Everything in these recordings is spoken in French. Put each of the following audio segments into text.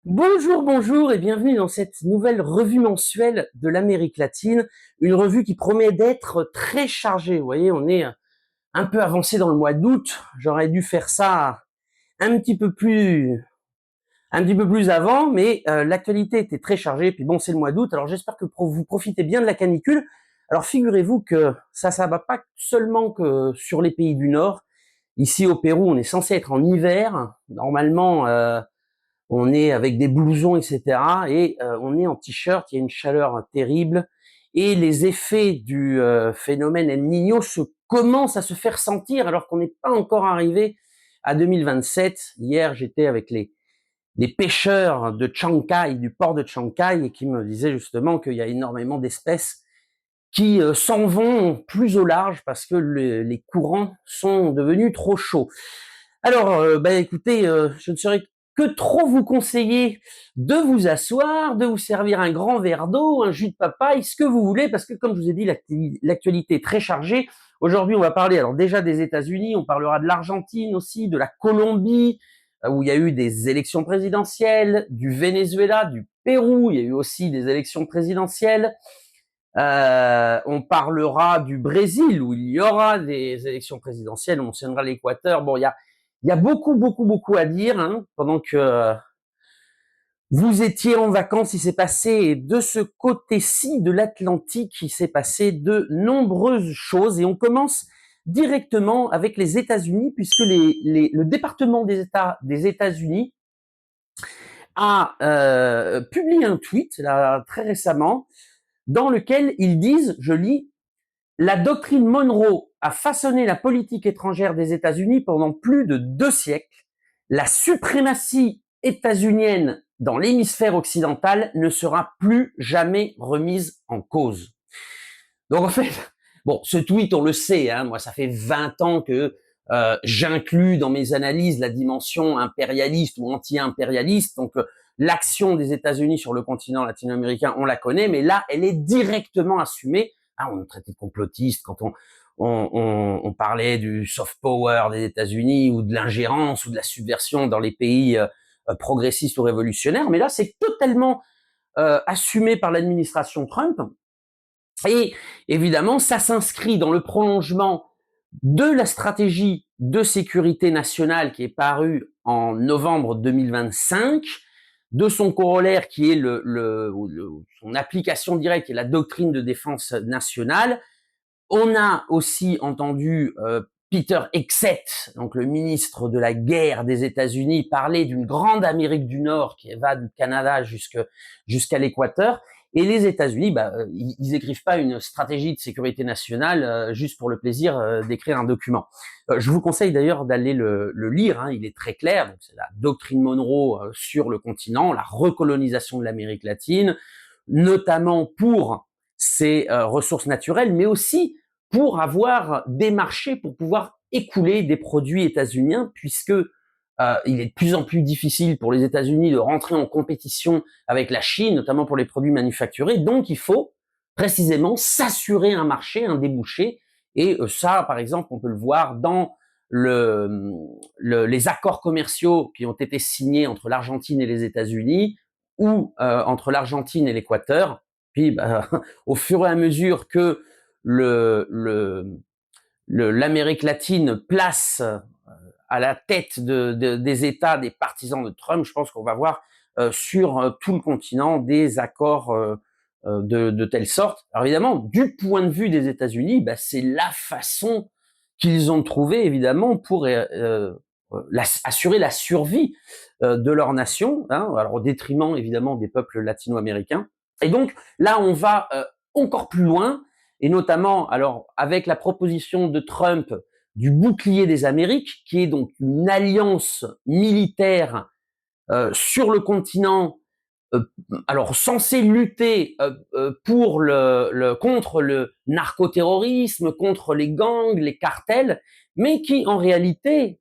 Bonjour, bonjour et bienvenue dans cette nouvelle revue mensuelle de l'Amérique latine, une revue qui promet d'être très chargée. Vous voyez, on est un peu avancé dans le mois d'août. J'aurais dû faire ça un petit peu plus, un petit peu plus avant, mais l'actualité était très chargée. Puis bon, c'est le mois d'août, alors j'espère que vous profitez bien de la canicule. Alors figurez-vous que ça va pas seulement que sur les pays du Nord. Ici au Pérou, on est censé être en hiver. Normalement, on est avec des blousons, etc. Et on est en t-shirt, il y a une chaleur terrible. Et les effets du phénomène El Niño commencent à se faire sentir alors qu'on n'est pas encore arrivé à 2027. Hier, j'étais avec les pêcheurs de Chancay, du port de Chancay, et qui me disaient justement qu'il y a énormément d'espèces qui s'en vont plus au large parce que les courants sont devenus trop chauds. Alors, écoutez, je ne saurais que trop vous conseiller de vous asseoir, de vous servir un grand verre d'eau, un jus de papaye, ce que vous voulez, parce que comme je vous ai dit, l'actualité est très chargée. Aujourd'hui, on va parler alors déjà des États-Unis, on parlera de l'Argentine aussi, de la Colombie, où il y a eu des élections présidentielles, du Venezuela, du Pérou, il y a eu aussi des élections présidentielles. On parlera du Brésil, où il y aura des élections présidentielles, on mentionnera l'Équateur. Bon, il y a beaucoup à dire, hein, pendant que vous étiez en vacances. Il s'est passé de ce côté-ci de l'Atlantique, il s'est passé de nombreuses choses, et on commence directement avec les États-Unis, puisque le département des États des États-Unis a publié un tweet là, très récemment, dans lequel ils disent, je lis: la doctrine Monroe a façonné la politique étrangère des États-Unis pendant plus de 2 siècles. La suprématie états-unienne dans l'hémisphère occidental ne sera plus jamais remise en cause. Donc en fait, bon, ce tweet, on le sait, hein, moi ça fait 20 ans que j'inclus dans mes analyses la dimension impérialiste ou anti-impérialiste. Donc l'action des États-Unis sur le continent latino-américain, on la connaît, mais là, elle est directement assumée. Ah, on nous traitait de complotistes quand on parlait du soft power des États-Unis ou de l'ingérence ou de la subversion dans les pays progressistes ou révolutionnaires. Mais là, c'est totalement assumé par l'administration Trump. Et évidemment, ça s'inscrit dans le prolongement de la stratégie de sécurité nationale qui est parue en novembre 2025, de son corollaire qui est son application directe, qui est la doctrine de défense nationale. On a aussi entendu Peter Hegseth, donc le ministre de la guerre des États-Unis, parler d'une grande Amérique du Nord qui va du Canada jusqu'à l'Équateur. Et les États-Unis, ils écrivent pas une stratégie de sécurité nationale juste pour le plaisir d'écrire un document. Je vous conseille d'ailleurs d'aller le lire, hein, il est très clair. Donc, c'est la doctrine Monroe sur le continent, la recolonisation de l'Amérique latine, notamment pour ses ressources naturelles, mais aussi pour avoir des marchés pour pouvoir écouler des produits états-uniens, puisque il est de plus en plus difficile pour les États-Unis de rentrer en compétition avec la Chine, notamment pour les produits manufacturés. Donc, il faut précisément s'assurer un marché, un débouché. Et ça, par exemple, on peut le voir dans les accords commerciaux qui ont été signés entre l'Argentine et les États-Unis, ou entre l'Argentine et l'Équateur. Puis, au fur et à mesure que l'Amérique latine place à la tête des États des partisans de Trump, je pense qu'on va voir sur tout le continent des accords de telle sorte. Alors évidemment, du point de vue des États-Unis, c'est la façon qu'ils ont trouvé évidemment pour assurer la survie de leur nation, hein, alors au détriment évidemment des peuples latino-américains. Et donc là, on va encore plus loin, et notamment alors avec la proposition de Trump du bouclier des Amériques, qui est donc une alliance militaire sur le continent, euh, alors censée lutter contre le narcoterrorisme, contre les gangs, les cartels, mais qui en réalité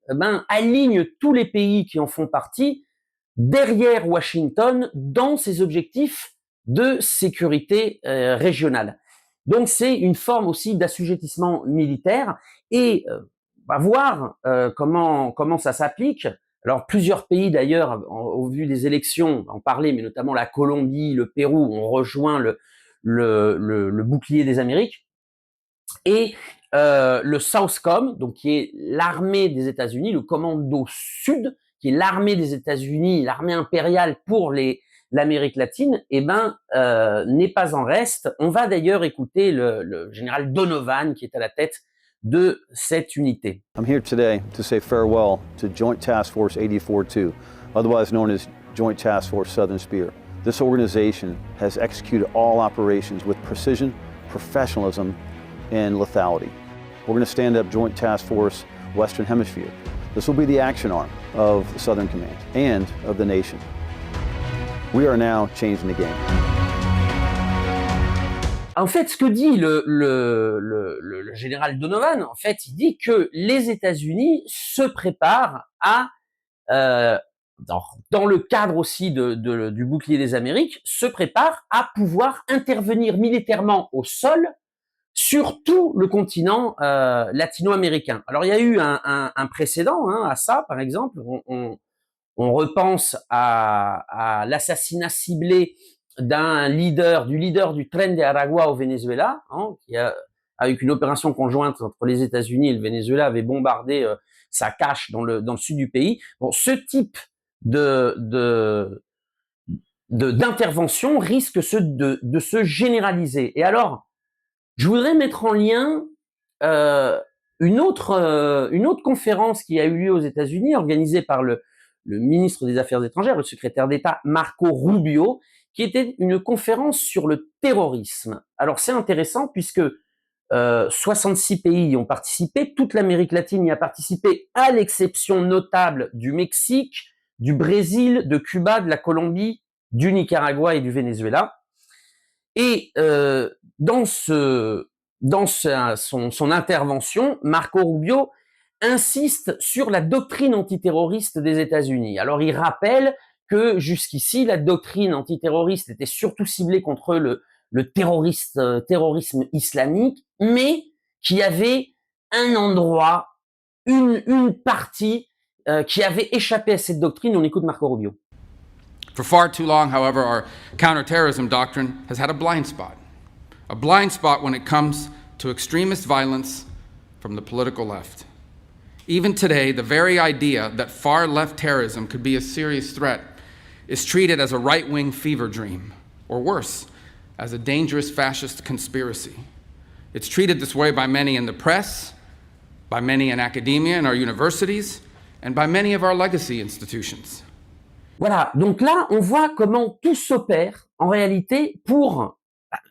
aligne tous les pays qui en font partie derrière Washington dans ses objectifs de sécurité régionale. Donc c'est une forme aussi d'assujettissement militaire, et on va voir comment ça s'applique. Alors plusieurs pays d'ailleurs, au vu des élections, en parler, mais notamment la Colombie, le Pérou, ont rejoint le bouclier des Amériques. Et le Southcom, donc qui est l'armée des États-Unis, le commando sud, qui est l'armée des États-Unis, l'armée impériale pour l'Amérique latine, n'est pas en reste. On va d'ailleurs écouter le général Donovan qui est à la tête de cette unité. I'm here today to say farewell to Joint Task Force 84-2, otherwise known as Joint Task Force Southern Spear. This organization has executed all operations with precision, professionalism, and lethality. We're going to stand up Joint Task Force Western Hemisphere. This will be the action arm of the Southern Command and of the nation. We are now changing the game. En fait, ce que dit le général Donovan, en fait, il dit que les États-Unis se préparent à, dans le cadre aussi du bouclier des Amériques, se préparent à pouvoir intervenir militairement au sol sur tout le continent latino-américain. Alors, il y a eu un précédent à ça, par exemple. On repense à l'assassinat ciblé du leader du Tren de Aragua au Venezuela, qui avec une opération conjointe entre les États-Unis et le Venezuela, avait bombardé sa cache dans le sud du pays. Bon, ce type d'intervention risque de se généraliser. Et alors, je voudrais mettre en lien une autre conférence qui a eu lieu aux États-Unis, organisée par le ministre des Affaires étrangères, le secrétaire d'État Marco Rubio, qui était une conférence sur le terrorisme. Alors c'est intéressant puisque 66 pays y ont participé, toute l'Amérique latine y a participé, à l'exception notable du Mexique, du Brésil, de Cuba, de la Colombie, du Nicaragua et du Venezuela. Et dans son intervention, Marco Rubio insiste sur la doctrine antiterroriste des États-Unis. Alors il rappelle que jusqu'ici, la doctrine antiterroriste était surtout ciblée contre le terrorisme islamique, mais qu'il y avait un endroit, une partie qui avait échappé à cette doctrine. On écoute Marco Rubio. For far too long, however, our counterterrorism doctrine has had a blind spot when it comes to extremist violence from the political left. Even today, the very idea that far-left terrorism could be a serious threat is treated as a right-wing fever dream, or worse, as a dangerous fascist conspiracy. It's treated this way by many in the press, by many in academia and our universities, and by many of our legacy institutions. Voilà, donc là, on voit comment tout s'opère en réalité pour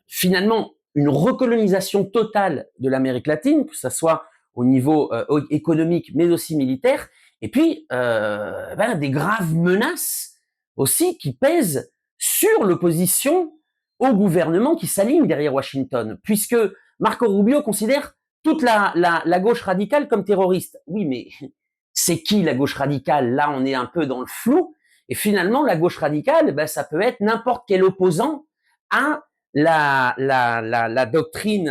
finalement une recolonisation totale de l'Amérique latine, que ce soit au niveau économique mais aussi militaire, et puis des graves menaces aussi qui pèsent sur l'opposition au gouvernement qui s'aligne derrière Washington, puisque Marco Rubio considère toute la gauche radicale comme terroriste. Oui, mais c'est qui la gauche radicale? Là, on est un peu dans le flou. Et finalement, la gauche radicale, ça peut être n'importe quel opposant à la doctrine,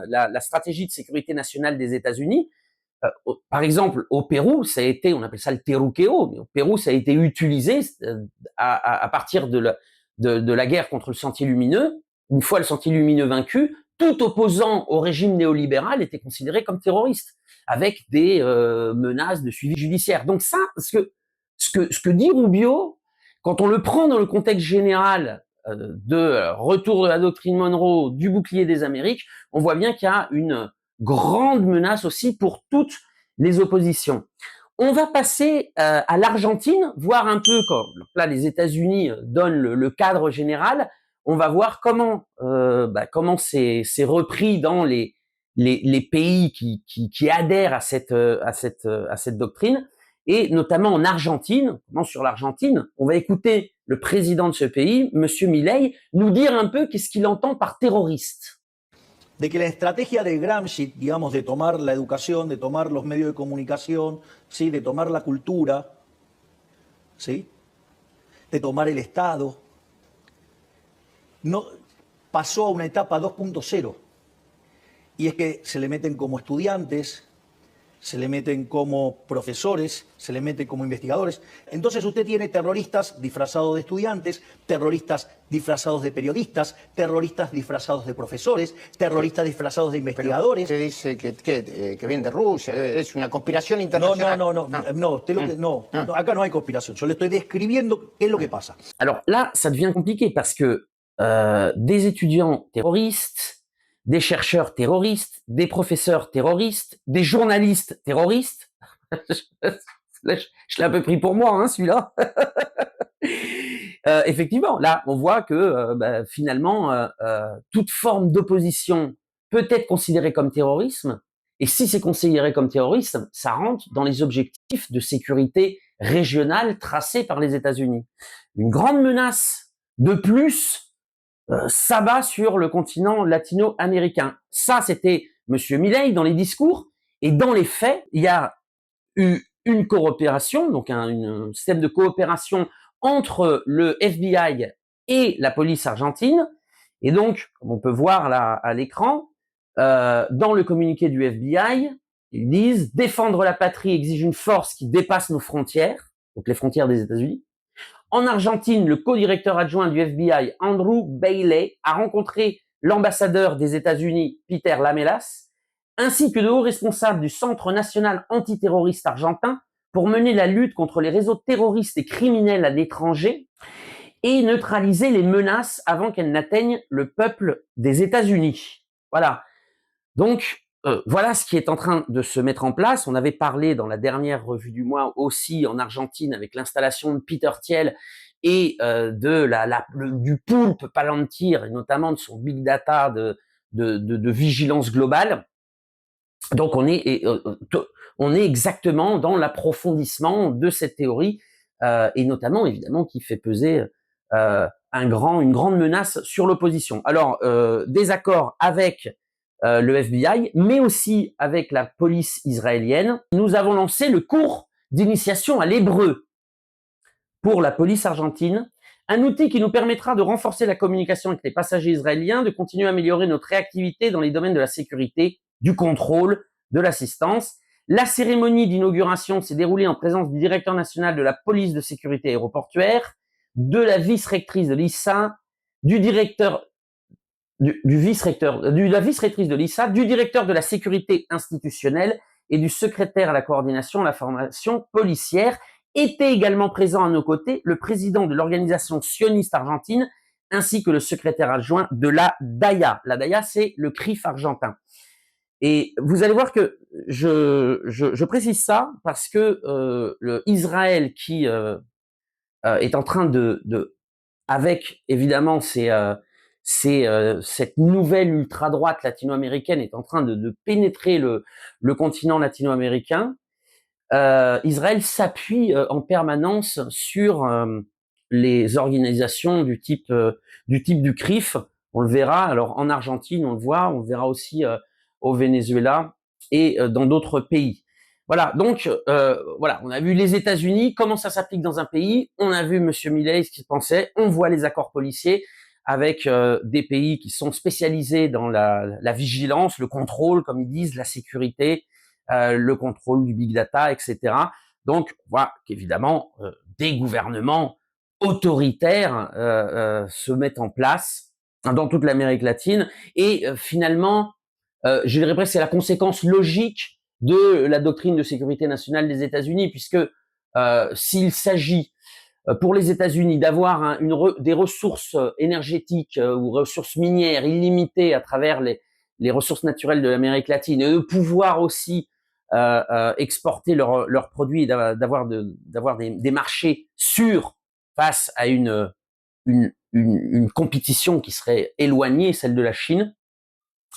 la stratégie de sécurité nationale des États-Unis. Par exemple, au Pérou, ça a été, on appelle ça le terruqueo, mais au Pérou, ça a été utilisé à partir de la guerre contre le Sentier lumineux. Une fois le Sentier lumineux vaincu, tout opposant au régime néolibéral était considéré comme terroriste, avec des menaces de suivi judiciaire. Donc ça, ce que dit Rubio, quand on le prend dans le contexte général de retour de la doctrine Monroe, du bouclier des Amériques, on voit bien qu'il y a une grande menace aussi pour toutes les oppositions. On va passer à l'Argentine, voir un peu, quand là les États-Unis donnent le cadre général, on va voir comment c'est repris dans les pays qui adhèrent à cette doctrine. Et notamment en Argentine, sur l'Argentine, on va écouter le président de ce pays, Monsieur Milei, nous dire un peu qu'est-ce qu'il entend par terroriste. De que la estrategia de Gramsci, digamos, de tomar la educación, de tomar los medios de comunicación, ¿sí? De tomar la cultura, ¿sí? De tomar el Estado, no, pasó a una etapa 2.0. Y es que se le meten como estudiantes, se le meten como profesores, se le meten como investigadores. Entonces usted tiene terroristas disfrazados de estudiantes, terroristas disfrazados de periodistas, terroristas disfrazados de profesores, terroristas disfrazados de investigadores. Usted dice que viene de Rusia, es una conspiración No, internacional. no, acá no hay conspiración. Yo le estoy describiendo qué es lo que pasa. Alors là, ça devient compliqué parce que des étudiants terroristes, des chercheurs terroristes, des professeurs terroristes, des journalistes terroristes. Je l'ai un peu pris pour moi, hein, celui-là. Effectivement, là, on voit que finalement, toute forme d'opposition peut être considérée comme terrorisme. Et si c'est considéré comme terrorisme, ça rentre dans les objectifs de sécurité régionale tracés par les États-Unis. Une grande menace de plus s'abat sur le continent latino-américain. Ça, c'était Monsieur Milei dans les discours, et dans les faits, il y a eu une coopération, donc un système de coopération entre le FBI et la police argentine. Et donc, comme on peut voir là à l'écran, dans le communiqué du FBI, ils disent « Défendre la patrie exige une force qui dépasse nos frontières », donc les frontières des États-Unis. En Argentine, le co-directeur adjoint du FBI, Andrew Bailey, a rencontré l'ambassadeur des États-Unis, Peter Lamelas, ainsi que de hauts responsables du Centre national antiterroriste argentin pour mener la lutte contre les réseaux terroristes et criminels à l'étranger et neutraliser les menaces avant qu'elles n'atteignent le peuple des États-Unis. Voilà. Donc, voilà ce qui est en train de se mettre en place. On avait parlé dans la dernière revue du mois aussi en Argentine avec l'installation de Peter Thiel et du poulpe Palantir et notamment de son big data de vigilance globale. Donc on est exactement dans l'approfondissement de cette théorie et notamment évidemment qui fait peser une grande menace sur l'opposition. Alors des accords avec le FBI, mais aussi avec la police israélienne. Nous avons lancé le cours d'initiation à l'hébreu pour la police argentine, un outil qui nous permettra de renforcer la communication avec les passagers israéliens, de continuer à améliorer notre réactivité dans les domaines de la sécurité, du contrôle, de l'assistance. La cérémonie d'inauguration s'est déroulée en présence du directeur national de la police de sécurité aéroportuaire, de la vice-rectrice de l'ISA, de la vice-rectrice de l'ISA, du directeur de la sécurité institutionnelle et du secrétaire à la coordination à la formation policière. Était également présent à nos côtés le président de l'organisation sioniste argentine ainsi que le secrétaire adjoint de la DAIA. La DAIA, c'est le CRIF argentin. Et vous allez voir que je précise ça parce que Israël qui est en train avec évidemment cette nouvelle ultra-droite latino-américaine est en train de pénétrer le continent latino-américain. Israël s'appuie en permanence sur les organisations du type du CRIF. On le verra. Alors en Argentine, on le voit. On le verra aussi au Venezuela et dans d'autres pays. Voilà. Donc voilà, on a vu les États-Unis, comment ça s'applique dans un pays. On a vu Monsieur Milei ce qu'il pensait. On voit les accords policiers avec des pays qui sont spécialisés dans la vigilance, le contrôle, comme ils disent, la sécurité, le contrôle du big data, etc. Donc, voilà qu'évidemment, des gouvernements autoritaires se mettent en place dans toute l'Amérique latine. Et finalement, je dirais presque c'est la conséquence logique de la doctrine de sécurité nationale des États-Unis, puisque s'il s'agit pour les États-Unis d'avoir des ressources énergétiques ou ressources minières illimitées à travers les ressources naturelles de l'Amérique latine et de pouvoir aussi exporter leurs produits et d'avoir des marchés sûrs face à une compétition qui serait éloignée, celle de la Chine,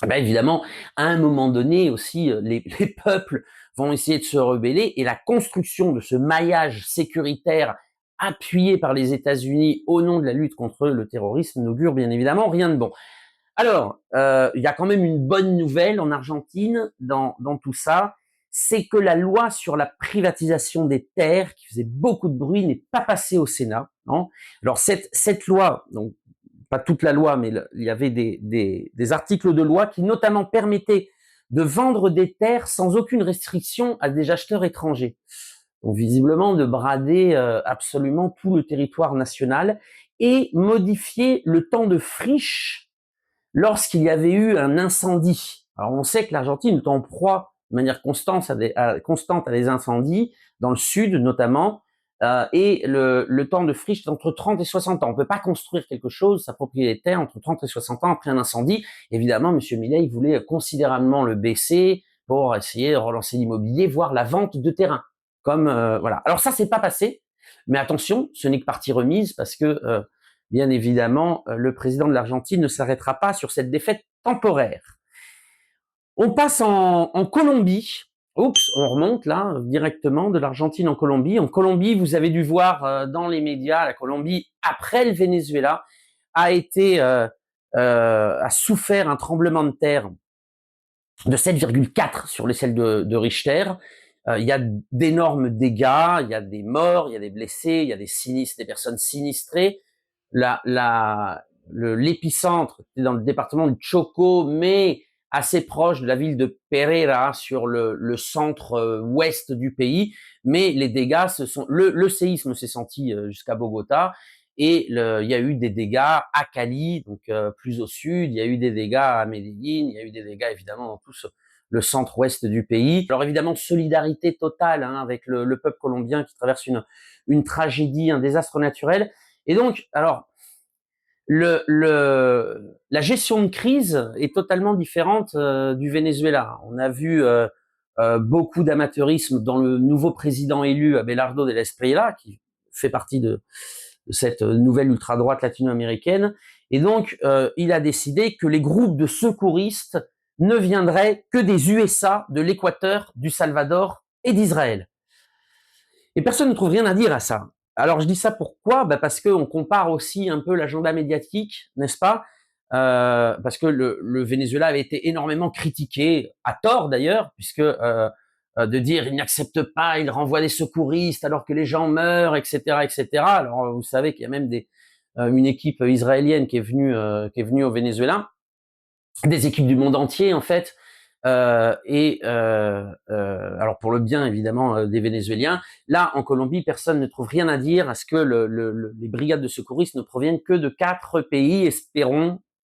ben évidemment, à un moment donné aussi, les peuples vont essayer de se rebeller et la construction de ce maillage sécuritaire appuyé par les États-Unis au nom de la lutte contre le terrorisme n'augure bien évidemment rien de bon. Alors, il y a quand même une bonne nouvelle en Argentine dans tout ça, c'est que la loi sur la privatisation des terres, qui faisait beaucoup de bruit, n'est pas passée au Sénat. Non. Alors cette loi, donc pas toute la loi, mais il y avait des articles de loi qui notamment permettaient de vendre des terres sans aucune restriction à des acheteurs étrangers. Donc visiblement de brader absolument tout le territoire national et modifier le temps de friche lorsqu'il y avait eu un incendie. Alors on sait que l'Argentine est en proie de manière constante à des incendies, dans le sud notamment, et le temps de friche est entre 30 et 60 ans. On ne peut pas construire quelque chose, s'approprier les terres entre 30 et 60 ans après un incendie. Évidemment, M. Milei voulait considérablement le baisser pour essayer de relancer l'immobilier, voire la vente de terrain. Comme voilà. Alors ça, c'est pas passé, mais attention, ce n'est que partie remise parce que bien évidemment, le président de l'Argentine ne s'arrêtera pas sur cette défaite temporaire. On passe en Colombie. Oups, on remonte là directement de l'Argentine en Colombie. En Colombie, vous avez dû voir dans les médias, la Colombie, après le Venezuela, a souffert un tremblement de terre de 7,4 sur l'échelle de Richter. Il y a d'énormes dégâts, il y a des morts, il y a des blessés, il y a des personnes sinistrées. L'épicentre était dans le département du Chocó, mais assez proche de la ville de Pereira, sur le centre ouest du pays. Mais les dégâts, le séisme s'est senti jusqu'à Bogota, et il y a eu des dégâts à Cali, donc plus au sud. Il y a eu des dégâts à Medellín, il y a eu des dégâts évidemment dans tout le centre-ouest du pays. Alors évidemment, solidarité totale avec le peuple colombien qui traverse une tragédie, un désastre naturel. Et donc, alors, la gestion de crise est totalement différente du Venezuela. On a vu beaucoup d'amateurisme dans le nouveau président élu, Abelardo de la Espriella, qui fait partie de cette nouvelle ultra-droite latino-américaine. Et donc, il a décidé que les groupes de secouristes ne viendraient que des USA, de l'Équateur, du Salvador et d'Israël. Et personne ne trouve rien à dire à ça. Alors je dis ça pourquoi ? Parce qu'on compare aussi un peu l'agenda médiatique, n'est-ce pas ? Parce que le Venezuela avait été énormément critiqué, à tort d'ailleurs, puisque de dire il n'accepte pas, il renvoie des secouristes alors que les gens meurent, etc., etc. Alors vous savez qu'il y a même une équipe israélienne qui est venue au Venezuela, des équipes du monde entier en fait. Alors pour le bien évidemment des Vénézuéliens. Là en Colombie, personne ne trouve rien à dire à ce que les brigades de secouristes ne proviennent que de 4 pays.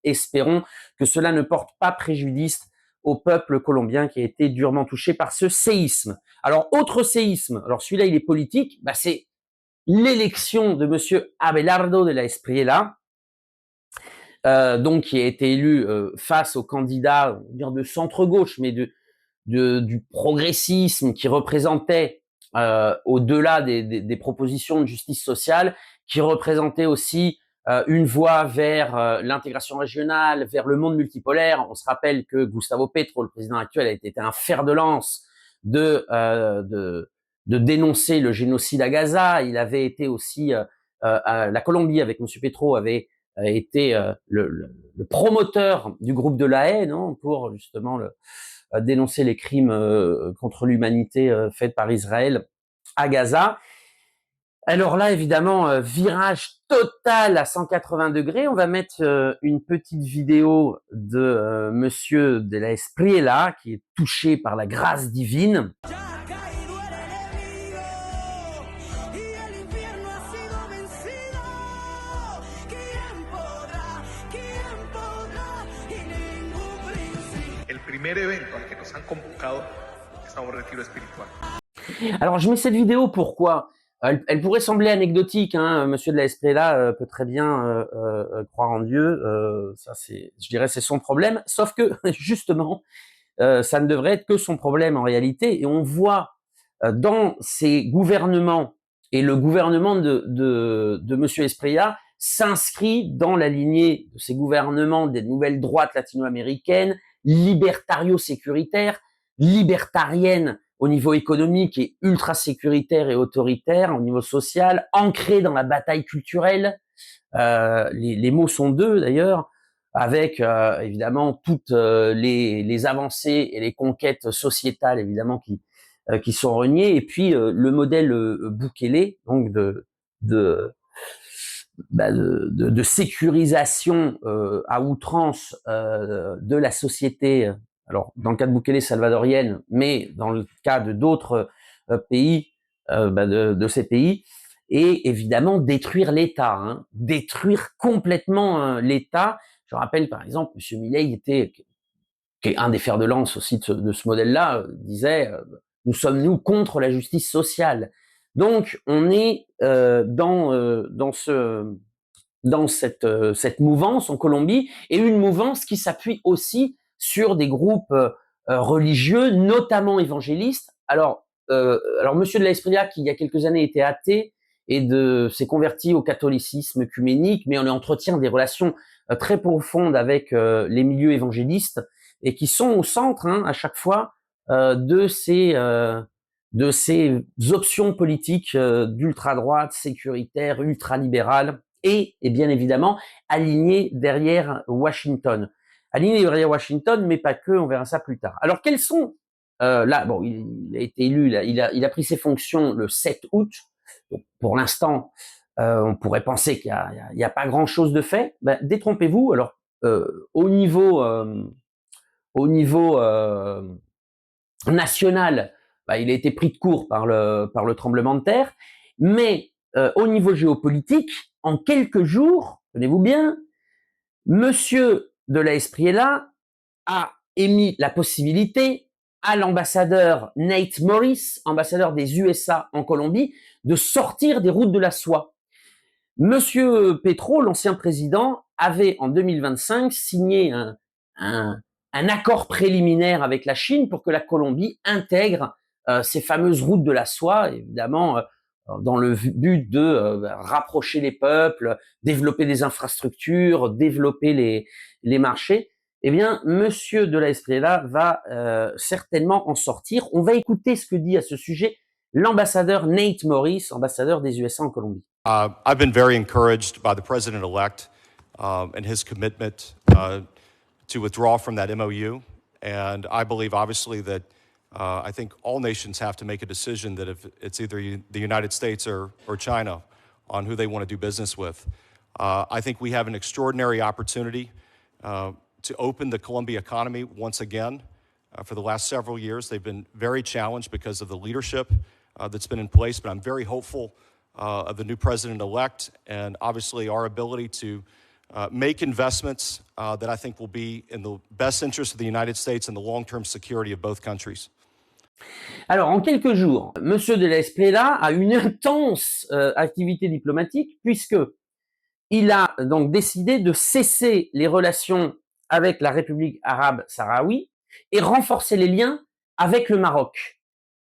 Espérons que cela ne porte pas préjudice au peuple colombien qui a été durement touché par ce séisme. Alors autre séisme, alors celui-là il est politique, c'est l'élection de monsieur Abelardo de la Espriella, donc qui a été élu face au candidat, on va dire de centre-gauche, mais du progressisme, qui représentait au-delà des propositions de justice sociale, qui représentait aussi une voie vers l'intégration régionale, vers le monde multipolaire. On se rappelle que Gustavo Petro, le président actuel, a été un fer de lance de dénoncer le génocide à Gaza. Il avait été aussi la Colombie, avec M. Petro, avait été le promoteur du groupe de la haie, non, pour justement dénoncer les crimes contre l'humanité faits par Israël à Gaza. Alors là, évidemment, virage total à 180 degrés. On va mettre une petite vidéo de Monsieur de la Espriella, qui est touché par la grâce divine. Alors je mets cette vidéo pourquoi ? Elle pourrait sembler anecdotique, Monsieur de la Espriella peut très bien croire en Dieu, ça je dirais c'est son problème, sauf que justement ça ne devrait être que son problème en réalité, et on voit dans ces gouvernements, et le gouvernement de Monsieur Espriella s'inscrit dans la lignée de ces gouvernements des nouvelles droites latino-américaines, libertario-sécuritaires, libertariennes au niveau économique et ultra sécuritaire et autoritaire au niveau social, ancré dans la bataille culturelle. Les mots sont deux d'ailleurs, avec évidemment toutes les avancées et les conquêtes sociétales évidemment qui sont reniées, et puis le modèle Bukele, donc de sécurisation à outrance de la société alors dans le cas de Bukele salvadorienne, mais dans le cas de d'autres pays, de ces pays, et évidemment détruire l'État, hein, détruire complètement l'État. Je rappelle par exemple, M. Milei qui est un des fers de lance aussi de ce modèle-là, disait nous sommes nous contre la justice sociale. Donc on est dans cette mouvance en Colombie, et une mouvance qui s'appuie aussi sur des groupes religieux, notamment évangélistes. Alors Monsieur de la Espriella, qui il y a quelques années était athée et s'est converti au catholicisme œcuménique, mais on entretient des relations très profondes avec les milieux évangélistes, et qui sont au centre, hein, à chaque fois de ces options politiques d'ultra-droite, sécuritaire, ultra-libérale, et bien évidemment alignées derrière Washington. Alignées derrière Washington, mais pas que, on verra ça plus tard. Alors quels sont là, bon, il a été élu, il a pris ses fonctions le 7 août. Donc, pour l'instant, on pourrait penser qu'il y a pas grand-chose de fait. Ben, détrompez-vous. Alors, au niveau national, ben, il a été pris de court par le tremblement de terre. Mais au niveau géopolitique, en quelques jours, tenez-vous bien, Monsieur de la Espriella a émis la possibilité à l'ambassadeur Nate Morris, ambassadeur des USA en Colombie, de sortir des routes de la soie. Monsieur Petro, l'ancien président, avait en 2025 signé un accord préliminaire avec la Chine pour que la Colombie intègre ces fameuses routes de la soie, évidemment dans le but de rapprocher les peuples, développer des infrastructures, développer les marchés. Eh bien, Monsieur de la Espriella va certainement en sortir. On va écouter ce que dit à ce sujet l'ambassadeur Nate Morris, ambassadeur des USA en Colombie. I've been very encouraged by the president-elect and his commitment to withdraw from that MOU. And I believe, obviously, that I think all nations have to make a decision that if it's either the United States or China on who they want to do business with. I think we have an extraordinary opportunity to open the Colombia economy once again. For the last several years, they've been very challenged because of the leadership that's been in place, but I'm very hopeful of the new president-elect and obviously our ability to make investments that I think will be in the best interest of the United States and the long-term security of both countries. Alors, en quelques jours, Monsieur de la Espriella a une intense activité diplomatique, puisque il a donc décidé de cesser les relations avec la République arabe sahraoui et renforcer les liens avec le Maroc.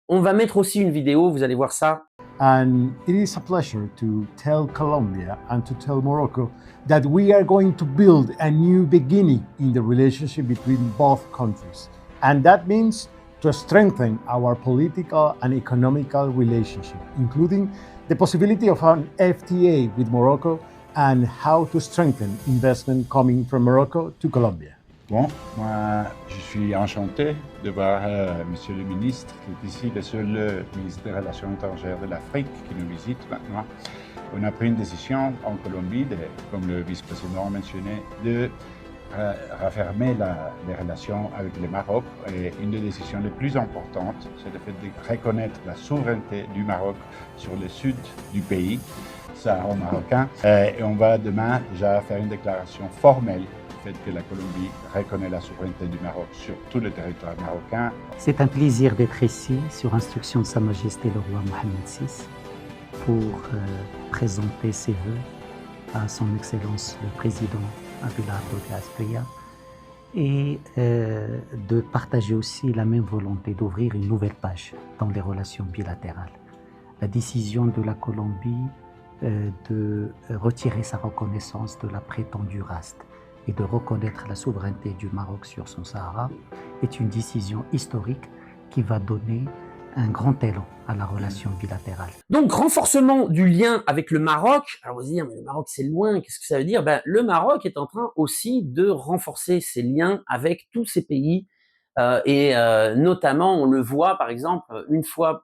On va mettre aussi une vidéo, vous allez voir ça. And it is a pleasure to tell Colombia and to tell Morocco that we are going to build a new beginning in the relationship between both countries. And that means to strengthen our political and economical relationship, including the possibility of an FTA with Morocco and how to strengthen investment coming from Morocco to Colombia. Bon, moi, je suis enchanté de voir Monsieur le ministre, qui est ici le seul ministre des Relations étrangères de l'Afrique qui nous visite maintenant. On a pris une décision en Colombie, comme le vice-président mentionnait, de raffermer les relations avec le Maroc. Et une des décisions les plus importantes, c'est le fait de reconnaître la souveraineté du Maroc sur le sud du pays, saharo-marocain. Et on va demain déjà faire une déclaration formelle du fait que la Colombie reconnaît la souveraineté du Maroc sur tout le territoire marocain. C'est un plaisir d'être ici, sur instruction de Sa Majesté le roi Mohamed VI, pour présenter ses vœux à son Excellence le Président Abelardo de la Espriella et de partager aussi la même volonté d'ouvrir une nouvelle page dans les relations bilatérales. La décision de la Colombie de retirer sa reconnaissance de la prétendue raste et de reconnaître la souveraineté du Maroc sur son Sahara est une décision historique qui va donner un grand élan à la relation bilatérale. Donc, renforcement du lien avec le Maroc. Alors, vous allez dire, mais le Maroc, c'est loin, qu'est-ce que ça veut dire? Ben, le Maroc est en train aussi de renforcer ses liens avec tous ces pays. Notamment, on le voit, par exemple, une fois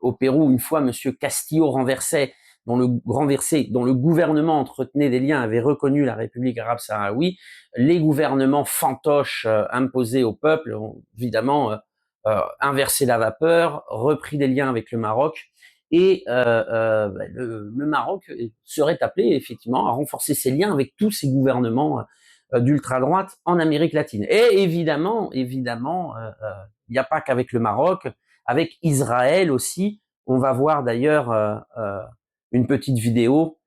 au Pérou, une fois Monsieur Castillo renversait dont le gouvernement entretenait des liens, avait reconnu la République arabe sahraoui, les gouvernements fantoches imposés au peuple ont évidemment inversé la vapeur, repris des liens avec le Maroc, et le Maroc serait appelé effectivement à renforcer ses liens avec tous ces gouvernements d'ultra-droite en Amérique latine. Et évidemment, il n'y a pas qu'avec le Maroc, avec Israël aussi. On va voir d'ailleurs une petite vidéo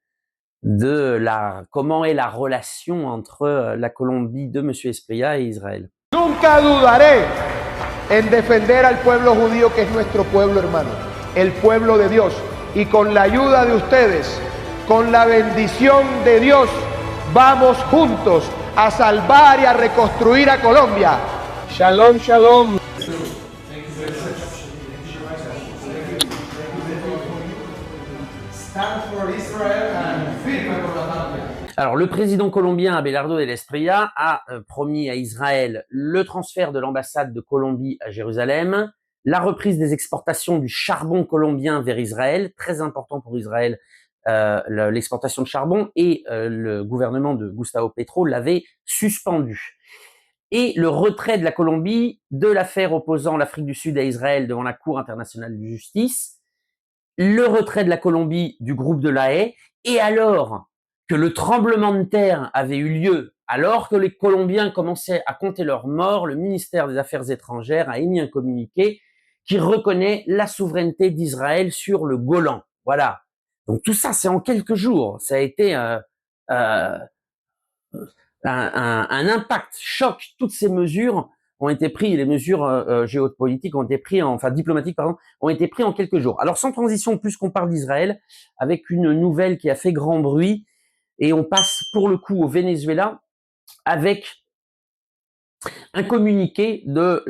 de comment est la relation entre la Colombie de M. Espriella et Israël. Nunca dudaré en defender al pueblo judío que es nuestro pueblo hermano, el pueblo de Dios. Y con la ayuda de ustedes, con la bendición de Dios, vamos juntos a salvar y a reconstruir a Colombia. Shalom, shalom. Alors, le président colombien Abelardo del Espriella a promis à Israël le transfert de l'ambassade de Colombie à Jérusalem, la reprise des exportations du charbon colombien vers Israël, très important pour Israël, l'exportation de charbon, et le gouvernement de Gustavo Petro l'avait suspendu. Et le retrait de la Colombie de l'affaire opposant l'Afrique du Sud à Israël devant la Cour internationale de justice, le retrait de la Colombie du groupe de La Haye, et alors que le tremblement de terre avait eu lieu, alors que les Colombiens commençaient à compter leurs morts, le ministère des Affaires étrangères a émis un communiqué qui reconnaît la souveraineté d'Israël sur le Golan. Voilà. Donc tout ça, c'est en quelques jours. Ça a été un impact, choc. Toutes ces mesures ont été prises, les mesures géopolitiques ont été prises, diplomatiques, pardon, ont été prises en quelques jours. Alors sans transition, plus qu'on parle d'Israël, avec une nouvelle qui a fait grand bruit, et on passe pour le coup au Venezuela avec un communiqué de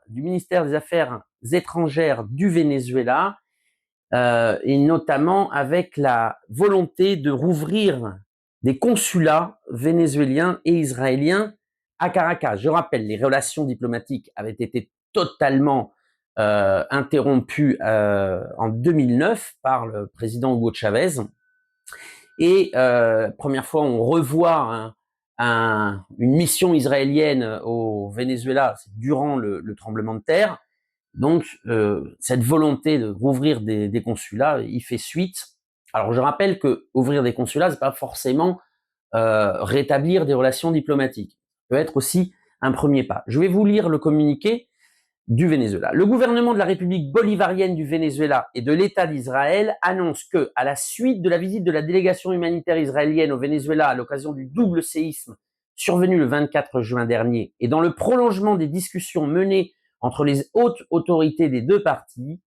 du ministère des Affaires étrangères du Venezuela, et notamment avec la volonté de rouvrir des consulats vénézuéliens et israéliens à Caracas. Je rappelle, les relations diplomatiques avaient été totalement interrompues en 2009 par le président Hugo Chavez. Et première fois, on revoit une mission israélienne au Venezuela durant le tremblement de terre. Donc, cette volonté de rouvrir des consulats, il fait suite. Alors, je rappelle que ouvrir des consulats, c'est pas forcément rétablir des relations diplomatiques. Ça peut être aussi un premier pas. Je vais vous lire le communiqué du Venezuela. Le gouvernement de la République bolivarienne du Venezuela et de l'État d'Israël annonce que, à la suite de la visite de la délégation humanitaire israélienne au Venezuela à l'occasion du double séisme survenu le 24 juin dernier et dans le prolongement des discussions menées entre les hautes autorités des deux parties,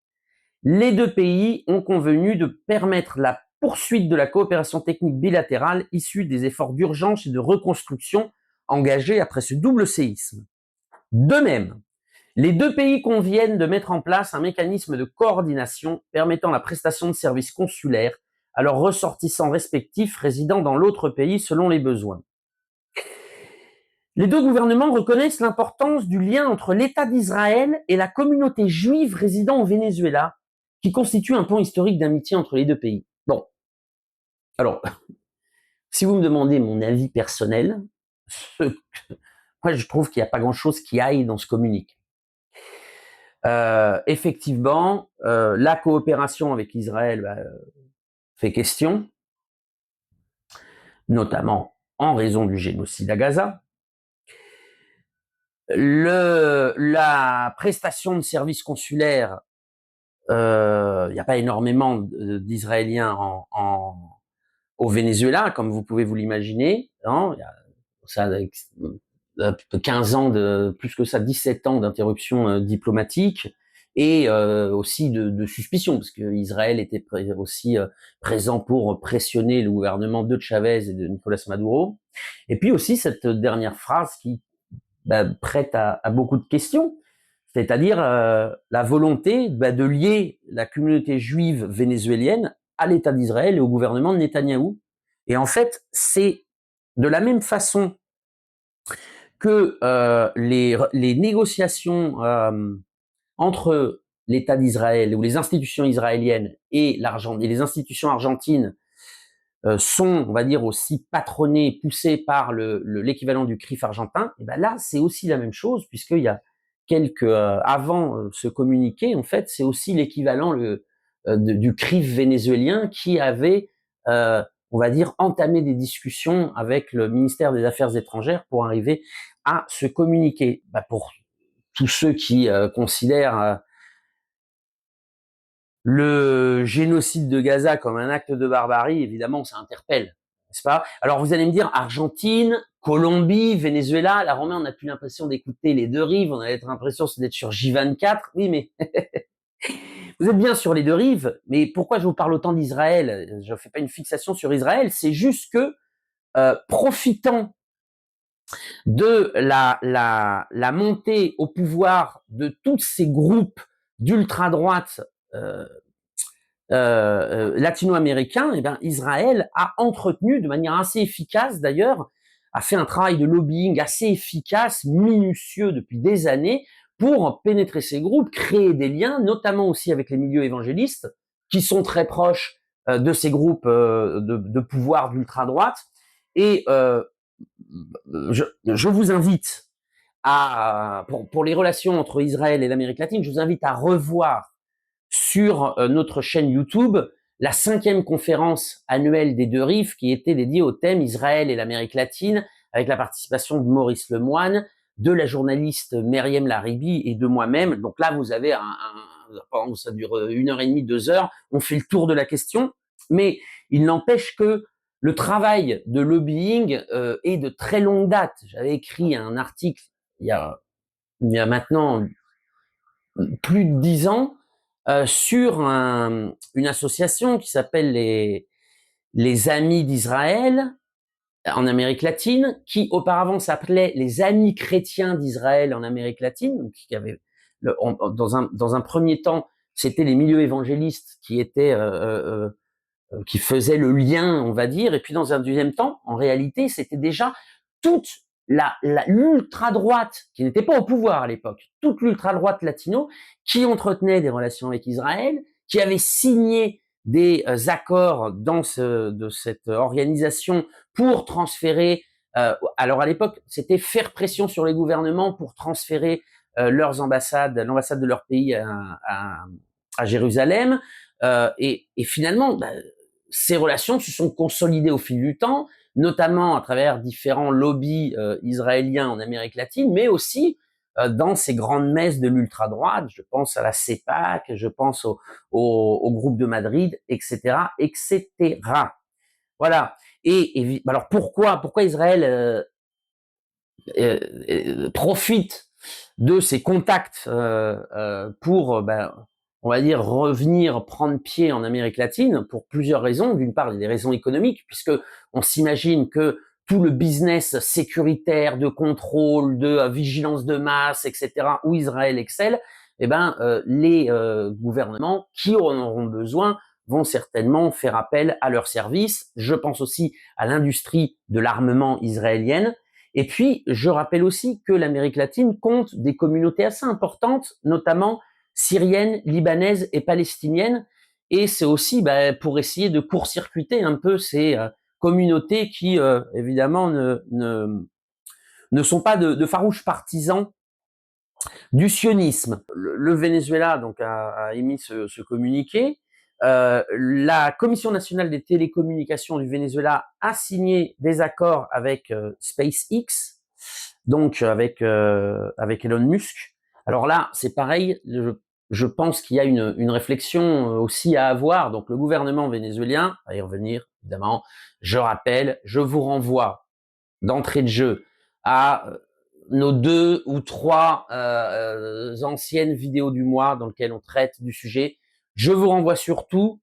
les deux pays ont convenu de permettre la poursuite de la coopération technique bilatérale issue des efforts d'urgence et de reconstruction engagés après ce double séisme. De même, les deux pays conviennent de mettre en place un mécanisme de coordination permettant la prestation de services consulaires à leurs ressortissants respectifs résidant dans l'autre pays selon les besoins. Les deux gouvernements reconnaissent l'importance du lien entre l'État d'Israël et la communauté juive résidant au Venezuela, qui constitue un pont historique d'amitié entre les deux pays. Bon. Alors, si vous me demandez mon avis personnel, moi je trouve qu'il n'y a pas grand-chose qui aille dans ce communiqué. Effectivement, la coopération avec Israël fait question, notamment en raison du génocide à Gaza. La prestation de services consulaires, il n'y a pas énormément d'Israéliens au Venezuela, comme vous pouvez vous l'imaginer. Hein, il y a ça, 15 ans plus que ça, 17 ans d'interruption diplomatique et aussi de suspicion, parce que Israël était aussi présent pour pressionner le gouvernement de Chavez et de Nicolás Maduro. Et puis aussi cette dernière phrase qui prête à beaucoup de questions, c'est-à-dire la volonté de lier la communauté juive vénézuélienne à l'État d'Israël et au gouvernement de Netanyahou. Et en fait, c'est de la même façon que les négociations entre l'État d'Israël ou les institutions israéliennes et les institutions argentines sont, on va dire, aussi patronnées, poussées par l'équivalent du CRIF argentin, et ben là, c'est aussi la même chose, puisqu'il y a avant ce communiqué, en fait, c'est aussi l'équivalent du CRIF vénézuélien qui avait, on va dire, entamé des discussions avec le ministère des Affaires étrangères pour arriver à ce communiqué. Bah, pour tous ceux qui considèrent le génocide de Gaza comme un acte de barbarie, évidemment, ça interpelle, n'est-ce pas? Alors vous allez me dire, Argentine, Colombie, Venezuela, là, Romain, on n'a plus l'impression d'écouter les deux rives, on a l'impression d'être sur J24. Oui, mais vous êtes bien sur les deux rives, mais pourquoi je vous parle autant d'Israël? Je ne fais pas une fixation sur Israël, c'est juste que, profitant de la montée au pouvoir de tous ces groupes d'ultra-droite latino-américains, eh bien, Israël a entretenu de manière assez efficace d'ailleurs, a fait un travail de lobbying assez efficace, minutieux depuis des années, pour pénétrer ces groupes, créer des liens, notamment aussi avec les milieux évangélistes, qui sont très proches de ces groupes de pouvoir d'ultra-droite. Et je vous invite pour les relations entre Israël et l'Amérique latine, je vous invite à revoir sur notre chaîne YouTube la 5e conférence annuelle des deux rives qui était dédiée au thème Israël et l'Amérique latine, avec la participation de Maurice Lemoine, de la journaliste Myriam Laribi et de moi-même. Donc là, vous avez ça dure 1h30, 2 heures, on fait le tour de la question, mais il n'empêche que le travail de lobbying est de très longue date. J'avais écrit un article il y a maintenant plus de 10 ans sur une association qui s'appelle les Amis d'Israël en Amérique latine, qui auparavant s'appelait les Amis chrétiens d'Israël en Amérique latine, donc qui avait dans un premier temps, c'était les milieux évangélistes qui étaient qui faisaient le lien, on va dire, et puis dans un deuxième temps, en réalité, c'était déjà toute l'ultra-droite, qui n'était pas au pouvoir à l'époque, toute l'ultra-droite latino, qui entretenait des relations avec Israël, qui avait signé des accords de cette organisation pour transférer, alors à l'époque, c'était faire pression sur les gouvernements pour transférer leurs ambassades, l'ambassade de leur pays à Jérusalem, et finalement, ces relations se sont consolidées au fil du temps, notamment à travers différents lobbies israéliens en Amérique latine, mais aussi dans ces grandes messes de l'ultra-droite. Je pense à la CEPAC, je pense au groupe de Madrid, etc., etc. Voilà. Et alors pourquoi Israël profite de ces contacts pour on va dire revenir prendre pied en Amérique latine pour plusieurs raisons. D'une part, il y a des raisons économiques, puisque on s'imagine que tout le business sécuritaire, de contrôle, de vigilance de masse, etc., où Israël excelle, les gouvernements qui en auront besoin vont certainement faire appel à leurs services. Je pense aussi à l'industrie de l'armement israélienne. Et puis, je rappelle aussi que l'Amérique latine compte des communautés assez importantes, notamment syriennes, libanaises et palestiniennes, et c'est aussi pour essayer de court-circuiter un peu ces communautés qui, évidemment, ne sont pas de farouches partisans du sionisme. Le Venezuela donc a émis ce communiqué. La Commission nationale des télécommunications du Venezuela a signé des accords avec SpaceX, donc avec Elon Musk. Alors là, c'est pareil, je pense qu'il y a une réflexion aussi à avoir. Donc le gouvernement vénézuélien va y revenir, évidemment. Je rappelle, je vous renvoie d'entrée de jeu à nos 2 ou 3 anciennes vidéos du mois dans lesquelles on traite du sujet. Je vous renvoie surtout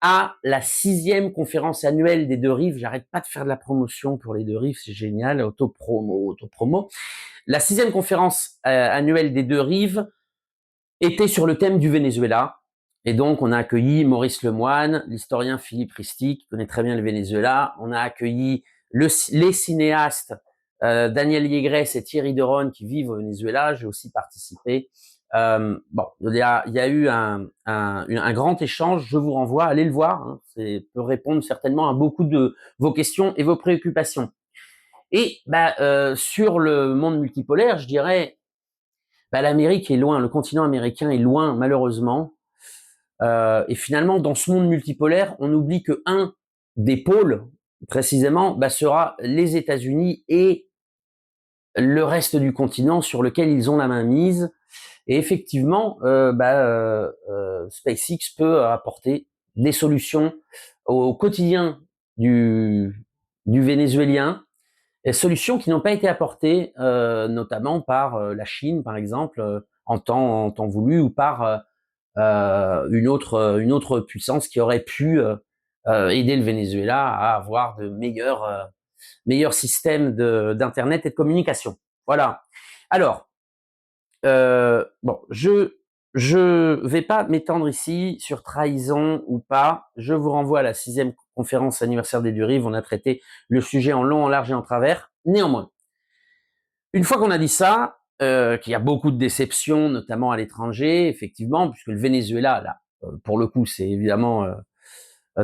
à la 6e conférence annuelle des deux rives. J'arrête pas de faire de la promotion pour les deux rives, c'est génial, autopromo. La 6e conférence annuelle des deux rives était sur le thème du Venezuela. Et donc, on a accueilli Maurice Lemoine, l'historien Philippe Risty, qui connaît très bien le Venezuela. On a accueilli les cinéastes Daniel Yegrès et Thierry Deron qui vivent au Venezuela. J'ai aussi participé Bon, il y a eu un grand échange. Je vous renvoie, allez le voir. Hein, peut répondre certainement à beaucoup de vos questions et vos préoccupations. Et sur le monde multipolaire, je dirais, l'Amérique est loin, le continent américain est loin, malheureusement. Et finalement, dans ce monde multipolaire, on oublie que un des pôles, précisément, sera les États-Unis et le reste du continent sur lequel ils ont la main mise. Et effectivement, SpaceX peut apporter des solutions au quotidien du Vénézuélien, et solutions qui n'ont pas été apportées notamment par la Chine, par exemple, en temps voulu, ou par une autre puissance qui aurait pu aider le Venezuela à avoir de meilleurs systèmes d'internet et de communication. Voilà. Alors, bon, je vais pas m'étendre ici sur trahison ou pas. Je vous renvoie à la 6e conférence anniversaire des Durives. On a traité le sujet en long, en large et en travers. Néanmoins, une fois qu'on a dit ça, qu'il y a beaucoup de déceptions, notamment à l'étranger, effectivement, puisque le Venezuela, là, pour le coup, c'est évidemment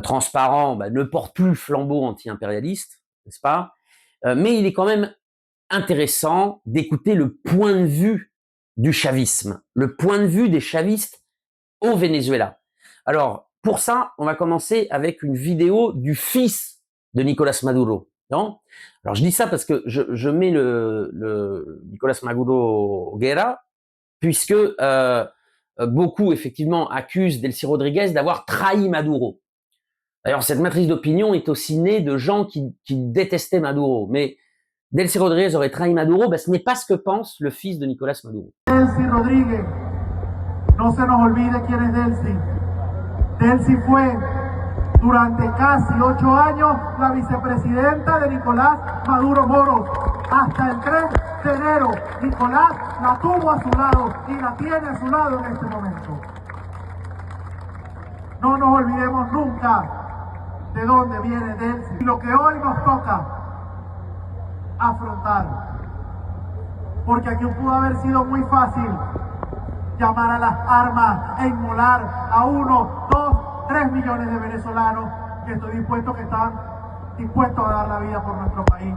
transparent, ne porte plus le flambeau anti-impérialiste, n'est-ce pas? Mais il est quand même intéressant d'écouter le point de vue du chavisme, le point de vue des chavistes au Venezuela. Alors, pour ça, on va commencer avec une vidéo du fils de Nicolás Maduro. Non? Alors, je dis ça parce que je mets le Nicolás Maduro Guerra, puisque beaucoup, effectivement, accusent Delcy Rodriguez d'avoir trahi Maduro. D'ailleurs, cette matrice d'opinion est aussi née de gens qui détestaient Maduro. Mais Delcy Rodriguez aurait trahi Maduro, ce n'est pas ce que pense le fils de Nicolás Maduro. Delcy Rodriguez, no se nos olvide quién es Delcy. Delcy fue durante casi 8 años la vicepresidenta de Nicolás Maduro Moro. Hasta el 3 de enero, Nicolás la tuvo a su lado y la tiene a su lado en este momento. No nos olvidemos nunca de dónde viene Delcy y lo que hoy nos toca afrontar, porque aquí pudo haber sido muy fácil llamar a las armas e inmolar a 1, 2, 3 millones de venezolanos que están dispuestos a dar la vida por nuestro país.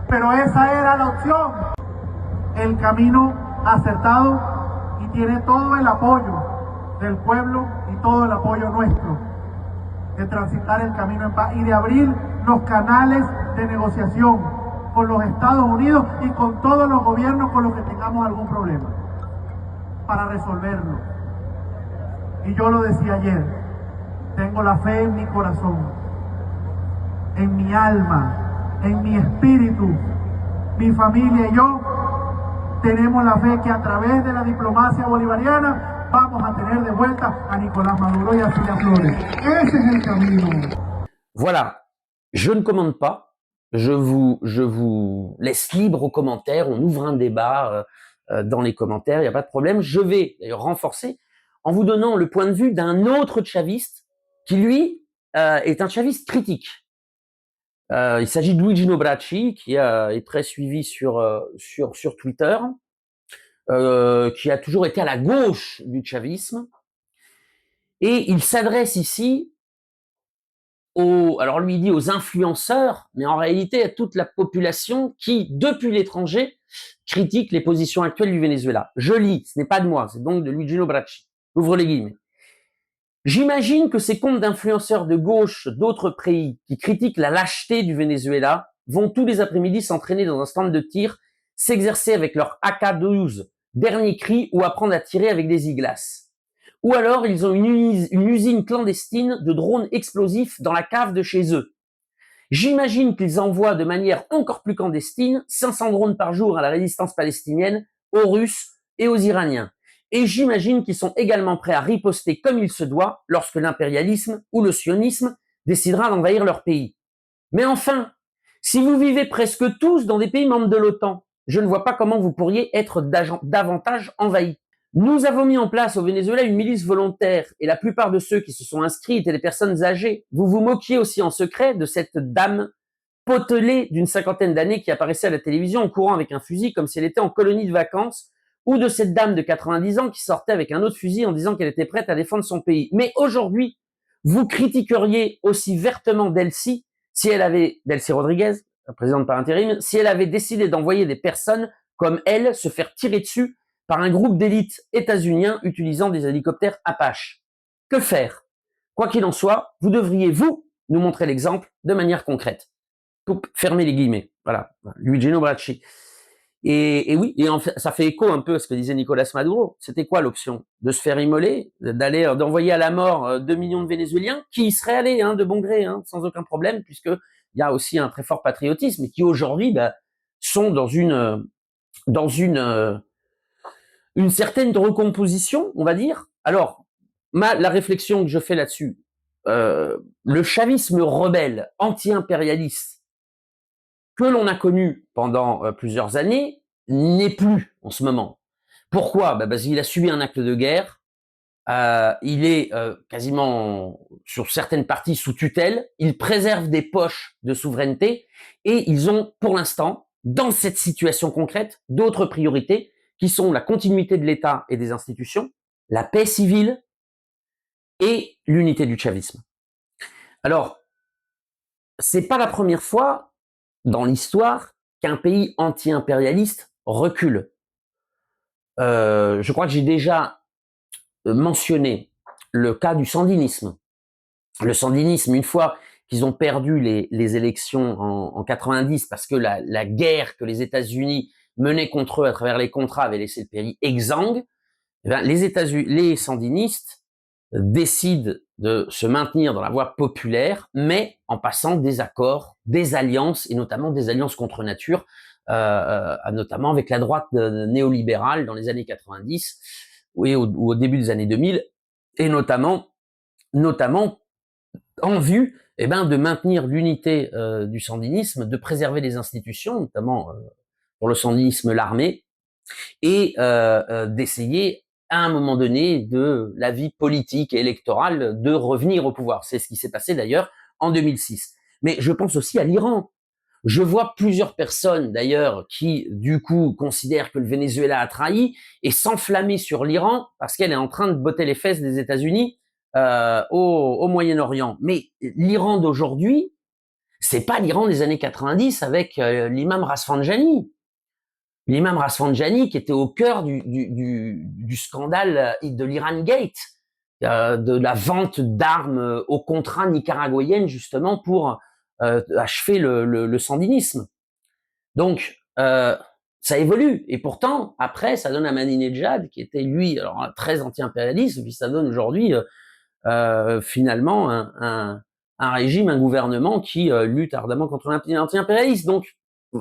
Pero esa era la opción, el camino acertado, y tiene todo el apoyo del pueblo y todo el apoyo nuestro de transitar el camino en paz y de abrir los canales de negociación con los Estados Unidos y con todos los gobiernos con los que tengamos algún problema para resolverlo. Y yo lo decía ayer, tengo la fe en mi corazón, en mi alma, en mi espíritu. Mi familia y yo tenemos la fe que a través de la diplomacia bolivariana vamos a tener de vuelta a Nicolás Maduro y a Cilia Flores. Ese es el camino. Voilà. Je ne commande pas, je vous laisse libre aux commentaires, on ouvre un débat dans les commentaires, il n'y a pas de problème. Je vais d'ailleurs renforcer en vous donnant le point de vue d'un autre chaviste qui, lui, est un chaviste critique. Il s'agit de Luigi Bracci, qui est très suivi sur Twitter, qui a toujours été à la gauche du chavisme, et il s'adresse ici alors lui il dit aux influenceurs, mais en réalité à toute la population qui, depuis l'étranger, critique les positions actuelles du Venezuela. Je lis, ce n'est pas de moi, c'est donc de Luigi Bracci. Ouvre les guillemets. J'imagine que ces comptes d'influenceurs de gauche d'autres pays qui critiquent la lâcheté du Venezuela vont tous les après-midi s'entraîner dans un stand de tir, s'exercer avec leur AK-12, dernier cri, ou apprendre à tirer avec des iglas. Ou alors, ils ont une usine clandestine de drones explosifs dans la cave de chez eux. J'imagine qu'ils envoient de manière encore plus clandestine 500 drones par jour à la résistance palestinienne, aux Russes et aux Iraniens. Et j'imagine qu'ils sont également prêts à riposter comme il se doit lorsque l'impérialisme ou le sionisme décidera d'envahir leur pays. Mais enfin, si vous vivez presque tous dans des pays membres de l'OTAN, je ne vois pas comment vous pourriez être davantage envahis. Nous avons mis en place au Venezuela une milice volontaire et la plupart de ceux qui se sont inscrits étaient des personnes âgées. Vous vous moquiez aussi en secret de cette dame potelée d'une 50aine d'années qui apparaissait à la télévision en courant avec un fusil comme si elle était en colonie de vacances ou de cette dame de 90 ans qui sortait avec un autre fusil en disant qu'elle était prête à défendre son pays. Mais aujourd'hui, vous critiqueriez aussi vertement Delcy Delcy Rodriguez, la présidente par intérim, si elle avait décidé d'envoyer des personnes comme elle se faire tirer dessus par un groupe d'élite états-unien utilisant des hélicoptères Apache. Que faire? Quoi qu'il en soit, vous devriez, vous, nous montrer l'exemple de manière concrète. Fermez les guillemets. Voilà. Luigino Bracci. Et oui, et en fait, ça fait écho un peu à ce que disait Nicolas Maduro. C'était quoi l'option? De se faire immoler, d'envoyer à la mort 2 millions de Vénézuéliens qui y seraient allés de bon gré, sans aucun problème, puisque il y a aussi un très fort patriotisme et qui aujourd'hui sont dans une certaine recomposition, on va dire. Alors, la réflexion que je fais là-dessus, le chavisme rebelle, anti-impérialiste, que l'on a connu pendant plusieurs années, n'est plus en ce moment. Pourquoi? Parce qu'il a subi un acte de guerre, il est quasiment sur certaines parties sous tutelle, il préserve des poches de souveraineté, et ils ont pour l'instant, dans cette situation concrète, d'autres priorités qui sont la continuité de l'État et des institutions, la paix civile et l'unité du chavisme. Alors, c'est pas la première fois dans l'histoire qu'un pays anti-impérialiste recule. Je crois que j'ai déjà mentionné le cas du sandinisme. Le sandinisme, une fois qu'ils ont perdu les élections en 90 parce que la guerre que les États-Unis menaient contre eux à travers les contrats avait laissé le pays exsangue, les sandinistes décident de se maintenir dans la voie populaire, mais en passant des accords, des alliances, et notamment des alliances contre nature, notamment avec la droite néolibérale dans les années 90 ou au début des années 2000, et notamment en vue de maintenir l'unité du sandinisme, de préserver les institutions, notamment pour le sandinisme l'armée, et d'essayer à un moment donné de la vie politique et électorale de revenir au pouvoir. C'est ce qui s'est passé d'ailleurs en 2006. Mais je pense aussi à l'Iran. Je vois plusieurs personnes d'ailleurs qui du coup considèrent que le Venezuela a trahi et s'enflammer sur l'Iran parce qu'elle est en train de botter les fesses des États-Unis au Moyen-Orient. Mais l'Iran d'aujourd'hui, c'est pas l'Iran des années 90 avec l'imam Rafsanjani. L'imam Rafsanjani qui était au cœur du scandale de l'Iran Gate, de la vente d'armes aux contrats nicaraguayennes justement pour achever le sandinisme. Donc ça évolue et pourtant après ça donne Ahmadinejad qui était lui alors très anti-impérialiste, puis ça donne aujourd'hui finalement un régime, un gouvernement qui lutte ardemment contre l'anti-impérialisme. Donc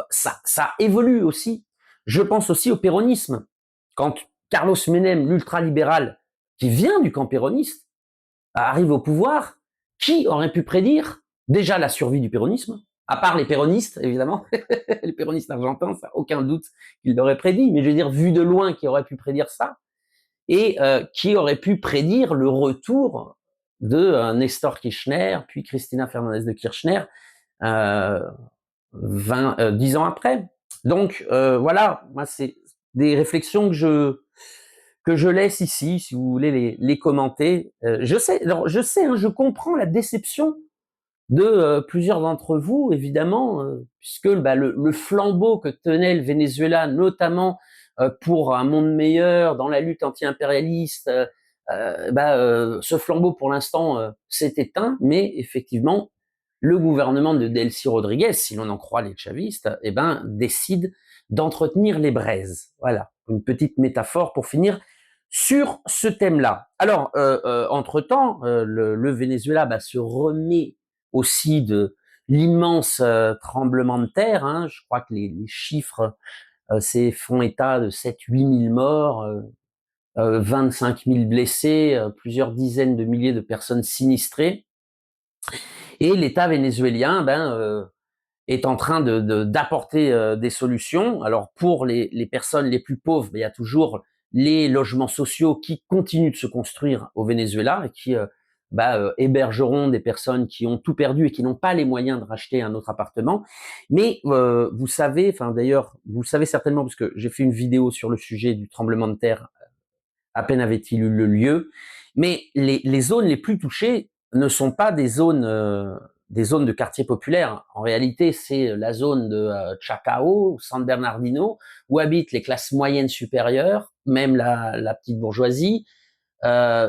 ça évolue aussi. Je pense aussi au péronisme. Quand Carlos Menem, l'ultralibéral, qui vient du camp péroniste, arrive au pouvoir, qui aurait pu prédire déjà la survie du péronisme, à part les péronistes, évidemment, les péronistes argentins, ça aucun doute qu'ils l'auraient prédit, mais je veux dire, vu de loin, qui aurait pu prédire ça, et qui aurait pu prédire le retour de Nestor Kirchner, puis Cristina Fernandez de Kirchner, 10 ans après. Donc voilà, moi c'est des réflexions que je laisse ici, si vous voulez les commenter. Je sais, je comprends la déception de plusieurs d'entre vous, évidemment, puisque le flambeau que tenait le Venezuela, notamment pour un monde meilleur dans la lutte anti-impérialiste, ce flambeau pour l'instant s'est éteint, mais effectivement le gouvernement de Delcy Rodriguez, si l'on en croit les chavistes, décide d'entretenir les braises. Voilà, une petite métaphore pour finir sur ce thème-là. Alors, entre-temps, le Venezuela se remet aussi de l'immense tremblement de terre. Je crois que les chiffres font état de 7-8 000 morts, 25 000 blessés, plusieurs dizaines de milliers de personnes sinistrées. Et l'État vénézuélien est en train d'apporter des solutions. Alors pour les personnes les plus pauvres, il y a toujours les logements sociaux qui continuent de se construire au Venezuela et qui hébergeront des personnes qui ont tout perdu et qui n'ont pas les moyens de racheter un autre appartement. Mais vous savez, enfin d'ailleurs, vous le savez certainement parce que j'ai fait une vidéo sur le sujet du tremblement de terre à peine avait-il eu le lieu. Mais les zones les plus touchées ne sont pas des zones de quartiers populaires. En réalité, c'est la zone de Chacao, San Bernardino, où habitent les classes moyennes supérieures, même la petite bourgeoisie.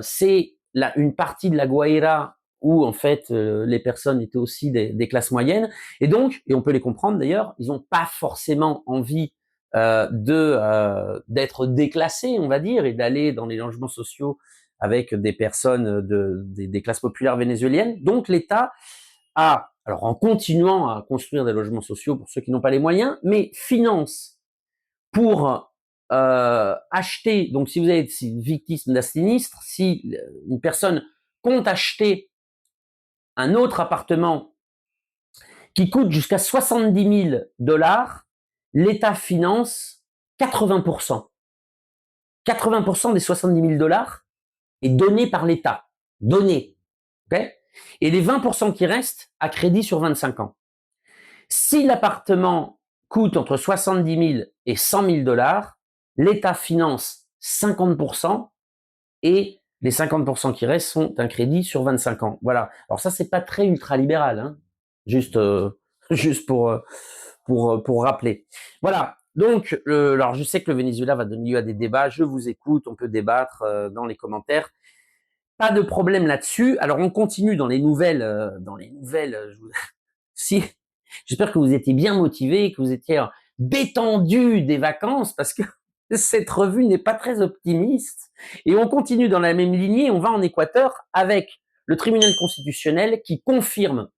C'est une partie de la Guaira où en fait les personnes étaient aussi des classes moyennes. Et donc, et on peut les comprendre d'ailleurs, ils n'ont pas forcément envie d'être déclassés, on va dire, et d'aller dans les logements sociaux avec des personnes des classes populaires vénézuéliennes. Donc l'État a, alors en continuant à construire des logements sociaux pour ceux qui n'ont pas les moyens, mais finance pour acheter, donc si vous êtes victime d'un sinistre, si une personne compte acheter un autre appartement qui coûte jusqu'à $70,000, l'État finance 80%. 80% des $70,000 est donné par l'État. Donné. Okay, et les 20% qui restent à crédit sur 25 ans. Si l'appartement coûte entre 70 000 et 100 000 $, l'État finance 50% et les 50% qui restent sont un crédit sur 25 ans. Voilà. Alors ça, c'est pas très ultralibéral, hein. Juste pour rappeler. Voilà. Donc, alors je sais que le Venezuela va donner lieu à des débats. Je vous écoute. On peut débattre dans les commentaires. Pas de problème là-dessus. Alors, on continue dans les nouvelles. Si, j'espère que vous étiez bien motivés, que vous étiez détendus des vacances, parce que cette revue n'est pas très optimiste. Et on continue dans la même lignée. On va en Équateur avec le tribunal constitutionnel qui confirme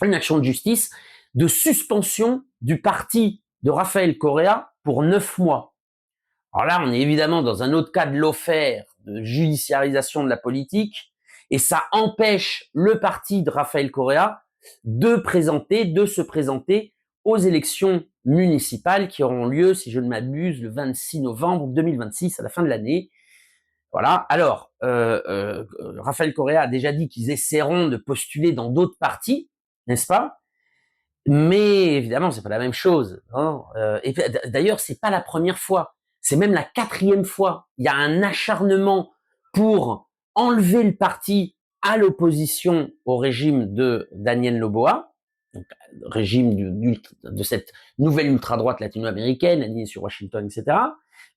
une action de justice de suspension du parti de Rafael Correa pour 9 mois. Alors là, on est évidemment dans un autre cas de l'affaire de judiciarisation de la politique, et ça empêche le parti de Rafael Correa de se présenter aux élections municipales qui auront lieu, si je ne m'abuse, le 26 novembre 2026, à la fin de l'année. Voilà. Alors, Rafael Correa a déjà dit qu'ils essaieront de postuler dans d'autres partis, n'est-ce pas? Mais évidemment, c'est pas la même chose, hein. Et d'ailleurs, c'est pas la première fois. C'est même la 4e fois. Il y a un acharnement pour enlever le parti à l'opposition au régime de Daniel Noboa, donc, régime de cette nouvelle ultra-droite latino-américaine, alignée sur Washington, etc.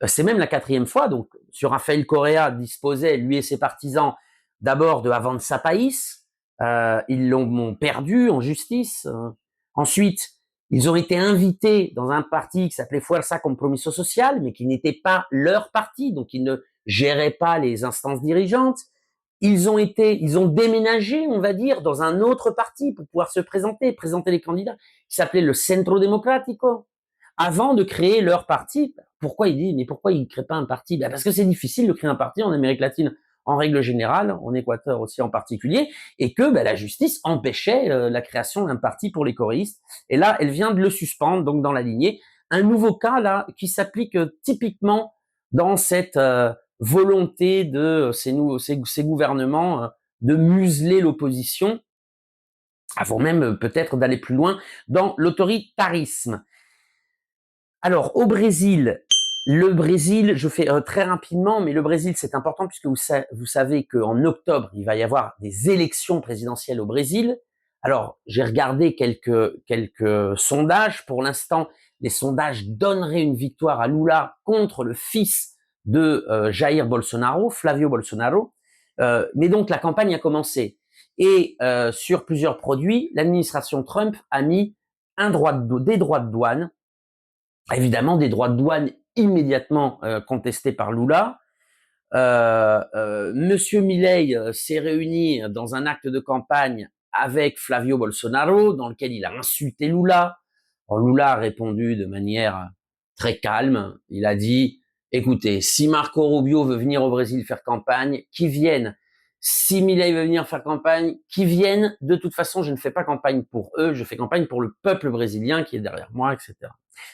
C'est même la 4e fois. Donc, sur Rafael Correa disposait, lui et ses partisans, d'abord de Avanza País. Ils l'ont perdu en justice. Ensuite, ils ont été invités dans un parti qui s'appelait Fuerza Compromiso Social, mais qui n'était pas leur parti, donc ils ne géraient pas les instances dirigeantes. Ils ont déménagé, on va dire, dans un autre parti pour pouvoir présenter les candidats, qui s'appelait le Centro Democrático, avant de créer leur parti. Pourquoi ils ne créent pas un parti? Parce que c'est difficile de créer un parti en Amérique latine, en règle générale, en Équateur aussi en particulier, et que la justice empêchait la création d'un parti pour les coréistes. Et là, elle vient de le suspendre, donc dans la lignée. Un nouveau cas là qui s'applique typiquement dans cette volonté de ces gouvernements de museler l'opposition, avant même peut-être d'aller plus loin dans l'autoritarisme. Alors, au Brésil, je fais très rapidement, mais le Brésil, c'est important puisque vous savez qu'en octobre, il va y avoir des élections présidentielles au Brésil. Alors, j'ai regardé quelques sondages. Pour l'instant, les sondages donneraient une victoire à Lula contre le fils de Jair Bolsonaro, Flavio Bolsonaro. Mais donc, la campagne a commencé. Et sur plusieurs produits, l'administration Trump a mis des droits de douane. Évidemment, des droits de douane immédiatement contestés par Lula. Monsieur Milei s'est réuni dans un acte de campagne avec Flavio Bolsonaro, dans lequel il a insulté Lula. Alors, Lula a répondu de manière très calme. Il a dit, écoutez, si Marco Rubio veut venir au Brésil faire campagne, qu'il vienne. Si Milei veut venir faire campagne, qu'ils viennent. De toute façon, je ne fais pas campagne pour eux, je fais campagne pour le peuple brésilien qui est derrière moi, etc.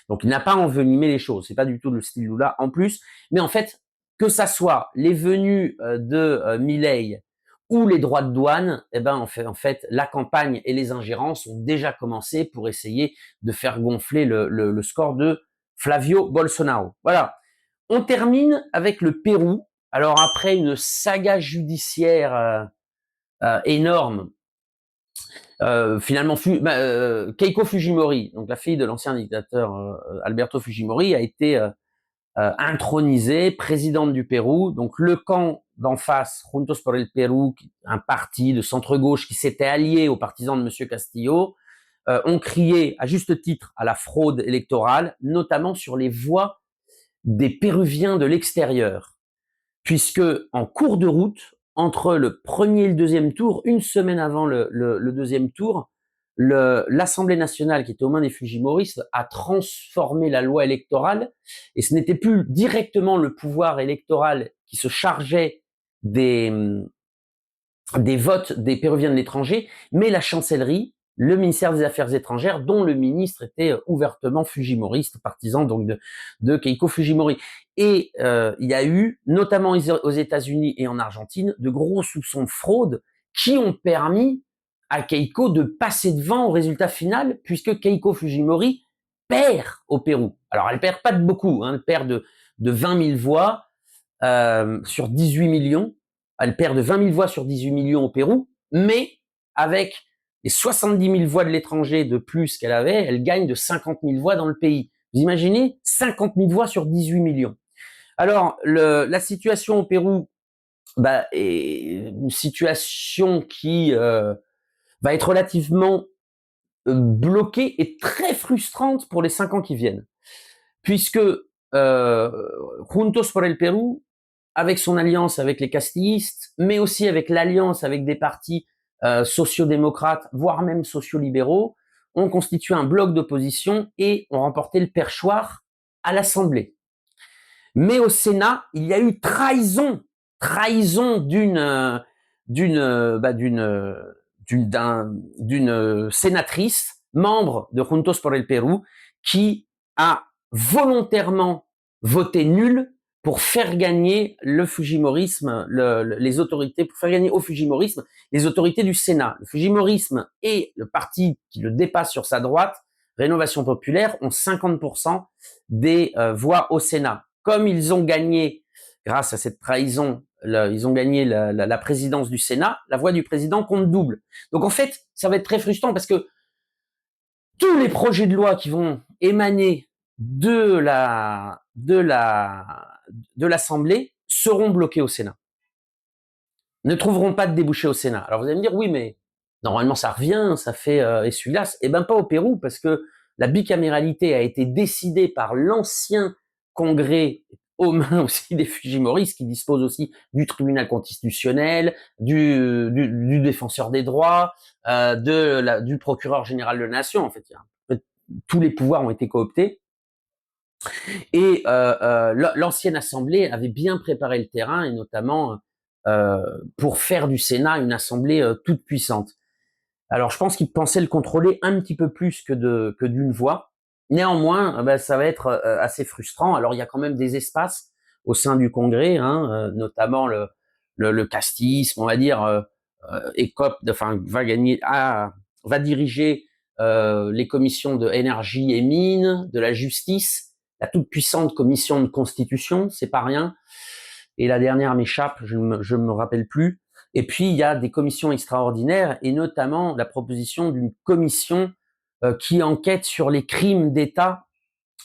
Donc, il n'a pas envenimé les choses. C'est pas du tout le style Lula en plus. Mais en fait, que ça soit les venues de Milei ou les droits de douane, eh ben en fait, la campagne et les ingérences ont déjà commencé pour essayer de faire gonfler le score de Flavio Bolsonaro. Voilà. On termine avec le Pérou. Alors après une saga judiciaire énorme, finalement, Keiko Fujimori, donc la fille de l'ancien dictateur Alberto Fujimori, a été intronisée présidente du Pérou. Donc le camp d'en face, Juntos por el Perú, un parti de centre-gauche qui s'était allié aux partisans de Monsieur Castillo, ont crié à juste titre à la fraude électorale, notamment sur les voix des Péruviens de l'extérieur, puisque en cours de route, entre le premier et le deuxième tour, une semaine avant le deuxième tour, l'Assemblée nationale, qui était aux mains des Fujimoristes, a transformé la loi électorale, et ce n'était plus directement le pouvoir électoral qui se chargeait des votes des Péruviens de l'étranger, mais la chancellerie, le ministère des Affaires étrangères, dont le ministre était ouvertement fujimoriste, partisan donc de Keiko Fujimori. Et il y a eu, notamment aux États-Unis et en Argentine, de gros soupçons de fraude qui ont permis à Keiko de passer devant au résultat final, puisque Keiko Fujimori perd au Pérou. Alors elle perd pas de beaucoup, hein, elle perd de 20 000 voix sur 18 millions. Elle perd de 20 000 voix sur 18 millions au Pérou, mais avec les 70 000 voix de l'étranger de plus qu'elle avait, elle gagne de 50 000 voix dans le pays. Vous imaginez 50 000 voix sur 18 millions. Alors, la situation au Pérou est une situation qui va être relativement bloquée et très frustrante pour les 5 ans qui viennent. Puisque Juntos por el Perú, avec son alliance avec les castillistes, mais aussi avec l'alliance avec des partis sociodémocrates, voire même sociolibéraux, ont constitué un bloc d'opposition et ont remporté le perchoir à l'Assemblée. Mais au Sénat, il y a eu trahison d'une sénatrice, membre de Juntos por el Perú, qui a volontairement voté nul pour faire gagner le Fujimorisme, les autorités, pour faire gagner au Fujimorisme les autorités du Sénat. Le Fujimorisme et le parti qui le dépasse sur sa droite, Rénovation Populaire, ont 50% des voix au Sénat. Comme ils ont gagné, grâce à cette trahison, ils ont gagné la présidence du Sénat, la voix du président compte double. Donc en fait, ça va être très frustrant parce que tous les projets de loi qui vont émaner de l'Assemblée seront bloqués au Sénat. Ne trouveront pas de débouché au Sénat. Alors vous allez me dire, oui, mais normalement ça revient, ça fait essuie-glace. Eh ben pas au Pérou, parce que la bicaméralité a été décidée par l'ancien Congrès aux mains aussi des Fujimoristes, qui dispose aussi du tribunal constitutionnel, du défenseur des droits, du procureur général de la nation. En fait, tous les pouvoirs ont été cooptés. Et l'ancienne Assemblée avait bien préparé le terrain, et notamment pour faire du Sénat une Assemblée toute puissante. Alors, je pense qu'ils pensaient le contrôler un petit peu plus que d'une voix. Néanmoins, ça va être assez frustrant. Alors, il y a quand même des espaces au sein du Congrès, hein, notamment le castisme, on va dire, va diriger les commissions de énergie et mines, de la justice, la toute puissante commission de constitution, c'est pas rien. Et la dernière m'échappe, je me rappelle plus. Et puis il y a des commissions extraordinaires, et notamment la proposition d'une commission qui enquête sur les crimes d'État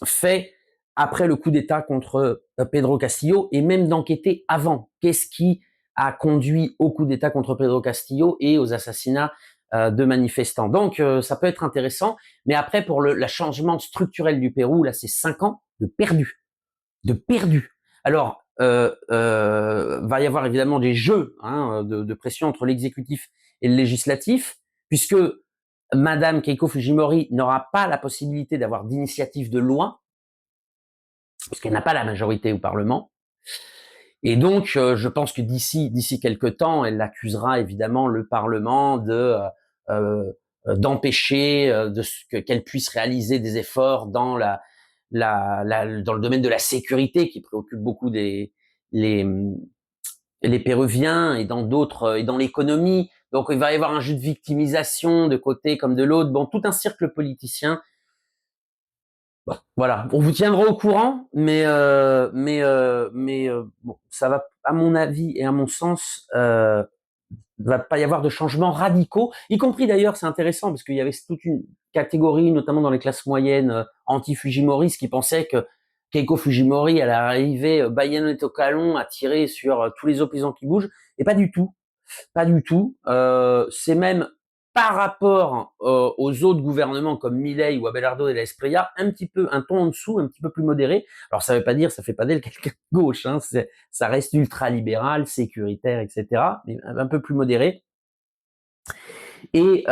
faits après le coup d'État contre Pedro Castillo, et même d'enquêter avant. Qu'est-ce qui a conduit au coup d'État contre Pedro Castillo et aux assassinats de manifestants. Donc ça peut être intéressant, mais après pour le changement structurel du Pérou, là c'est 5 ans de perdu. Alors va y avoir évidemment des jeux de pression entre l'exécutif et le législatif, puisque Madame Keiko Fujimori n'aura pas la possibilité d'avoir d'initiative de loi, parce qu'elle n'a pas la majorité au Parlement. Et donc, je pense que d'ici quelque temps, elle accusera évidemment le Parlement d'empêcher qu'elle puisse réaliser des efforts dans dans le domaine de la sécurité, qui préoccupe beaucoup les les Péruviens et dans d'autres, et dans l'économie. Donc il va y avoir un jeu de victimisation de côté comme de l'autre. Bon, tout un cercle politicien. Bon, voilà, on vous tiendra au courant, mais bon, ça va, à mon avis et à mon sens, va pas y avoir de changements radicaux, y compris d'ailleurs, c'est intéressant parce qu'il y avait toute une catégorie, notamment dans les classes moyennes, anti-Fujimoristes, qui pensaient que Keiko Fujimori allait arriver baïonnette au canon à tirer sur tous les opposants qui bougent, et pas du tout, pas du tout. C'est même par rapport aux autres gouvernements comme Milei ou Abelardo de la Espriella, un petit peu, un ton en dessous, un petit peu plus modéré. Alors ça veut pas dire, ça fait pas d'elle quelqu'un de gauche, hein, ça reste ultra-libéral, sécuritaire, etc., mais un peu plus modéré. Et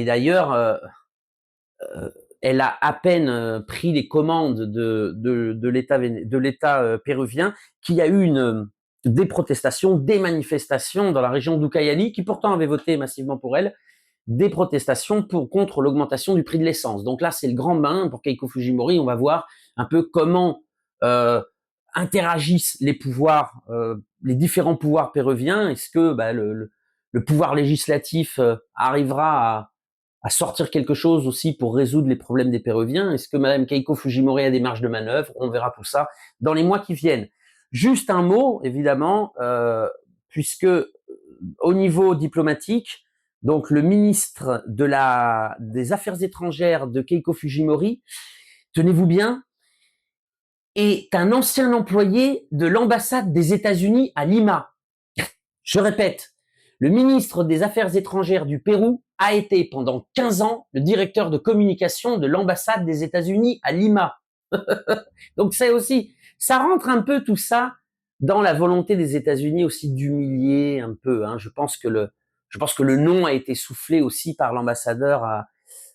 d'ailleurs, elle a à peine pris les commandes de l'État péruvien qu'il y a eu des protestations, des manifestations dans la région d'Ucayali, qui pourtant avait voté massivement pour elle, des protestations contre l'augmentation du prix de l'essence. Donc là, c'est le grand bain pour Keiko Fujimori. On va voir un peu comment interagissent les pouvoirs, les différents pouvoirs péruviens. Est-ce que le pouvoir législatif arrivera à sortir quelque chose aussi pour résoudre les problèmes des Péruviens? Est-ce que Madame Keiko Fujimori a des marges de manœuvre? On verra tout ça dans les mois qui viennent. Juste un mot, évidemment, puisque au niveau diplomatique, donc le ministre des Affaires étrangères de Keiko Fujimori, tenez-vous bien, est un ancien employé de l'ambassade des États-Unis à Lima. Je répète, le ministre des Affaires étrangères du Pérou a été pendant 15 ans le directeur de communication de l'ambassade des États-Unis à Lima. Donc c'est aussi, ça rentre un peu tout ça dans la volonté des États-Unis aussi d'humilier un peu. Hein. Je pense que le nom a été soufflé aussi par l'ambassadeur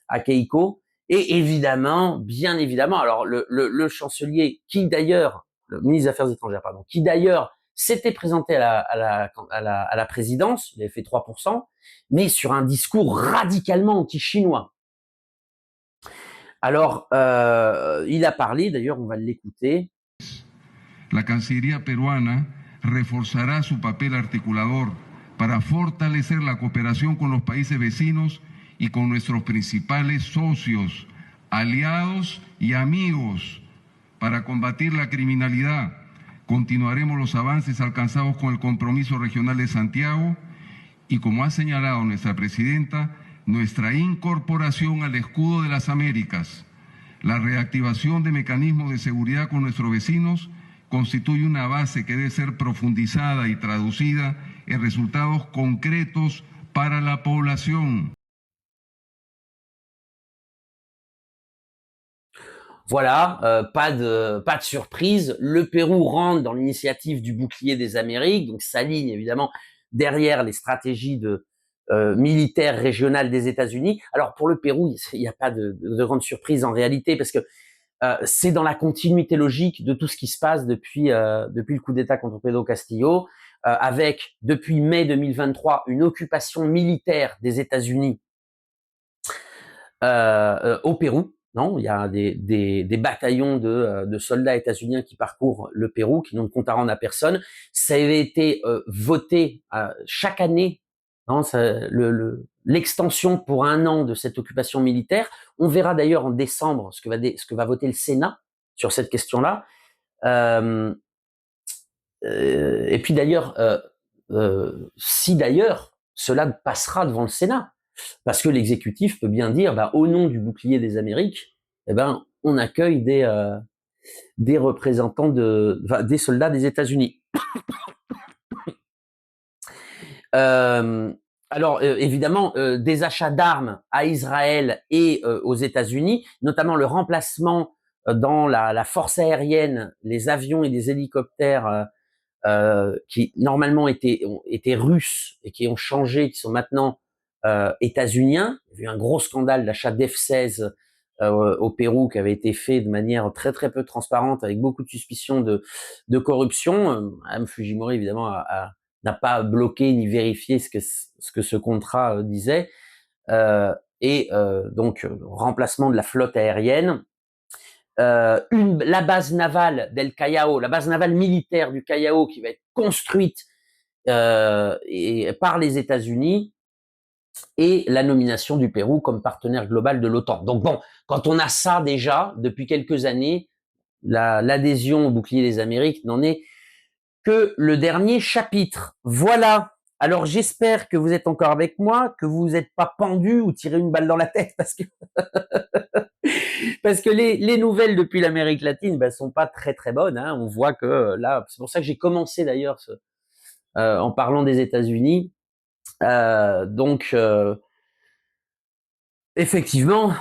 à Keiko. Et évidemment, bien évidemment, alors le chancelier qui d'ailleurs, le ministre des Affaires étrangères, pardon, qui d'ailleurs s'était présenté à la présidence, il avait fait 3%, mais sur un discours radicalement anti-chinois. Alors, il a parlé, d'ailleurs, on va l'écouter. La Cancillería peruana reforzará su papel articulador para fortalecer la cooperación con los países vecinos y con nuestros principales socios, aliados y amigos para combatir la criminalidad. Continuaremos los avances alcanzados con el compromiso regional de Santiago y, como ha señalado nuestra presidenta, nuestra incorporación al escudo de las Américas. La reactivación de mecanismos de seguridad con nuestros vecinos constituye una base que debe ser profundizada y traducida en resultados concretos para la población. Voilà, pas de surprise. Le Pérou rentre dans l'initiative du bouclier des Amériques, donc s'aligne évidemment derrière les stratégies militaires régionales des États-Unis. Alors pour le Pérou, il n'y a pas de grande surprise en réalité, parce que c'est dans la continuité logique de tout ce qui se passe depuis le coup d'État contre Pedro Castillo, avec depuis mai 2023 une occupation militaire des États-Unis au Pérou. Non, il y a des bataillons de soldats états-uniens qui parcourent le Pérou, qui n'ont compte à rendre à personne. Ça avait été voté chaque année, non, l'extension pour 1 an de cette occupation militaire. On verra d'ailleurs en décembre ce que va voter le Sénat sur cette question-là. Et puis d'ailleurs, si d'ailleurs cela passera devant le Sénat, parce que l'exécutif peut bien dire, au nom du bouclier des Amériques, on accueille des représentants des soldats des États-Unis. Alors évidemment, des achats d'armes à Israël et aux États-Unis, notamment le remplacement dans la force aérienne, les avions et les hélicoptères qui normalement étaient russes et qui ont changé, qui sont maintenant états-uniens. Il y a eu un gros scandale d'achat d'F-16 au Pérou qui avait été fait de manière très très peu transparente, avec beaucoup de suspicions de corruption. Mme Fujimori évidemment n'a pas bloqué ni vérifié ce que ce contrat disait. Donc remplacement de la flotte aérienne. la base navale d'El Callao, la base navale militaire du Callao qui va être construite par les États-Unis, et la nomination du Pérou comme partenaire global de l'OTAN. Donc bon, quand on a ça déjà depuis quelques années, l'adhésion au bouclier des Amériques n'en est que le dernier chapitre. Voilà. Alors j'espère que vous êtes encore avec moi, que vous n'êtes pas pendu ou tiré une balle dans la tête, parce que parce que les nouvelles depuis l'Amérique latine sont pas très très bonnes. Hein. On voit que là, c'est pour ça que j'ai commencé d'ailleurs en parlant des États-Unis. Effectivement,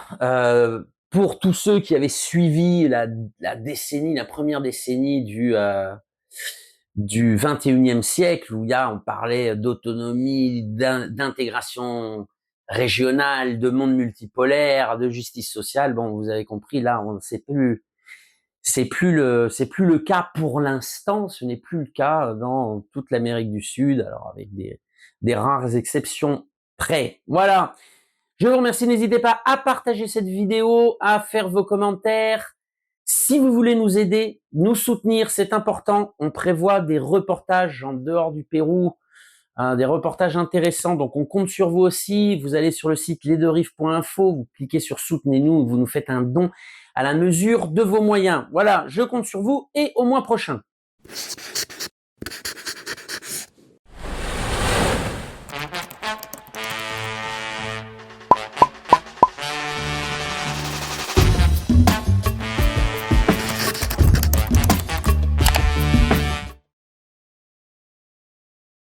pour tous ceux qui avaient suivi la première décennie du 21e siècle, où on parlait d'autonomie, d'intégration régionale, de monde multipolaire, de justice sociale, bon, vous avez compris, là, c'est plus le cas pour l'instant, ce n'est plus le cas dans toute l'Amérique du Sud, alors avec des rares exceptions près. Voilà. Je vous remercie, n'hésitez pas à partager cette vidéo, à faire vos commentaires. Si vous voulez nous aider, nous soutenir, c'est important. On prévoit des reportages en dehors du Pérou, des reportages intéressants, donc on compte sur vous aussi. Vous allez sur le site lesderives.info, vous cliquez sur Soutenez-nous, vous nous faites un don à la mesure de vos moyens. Voilà, je compte sur vous et au mois prochain.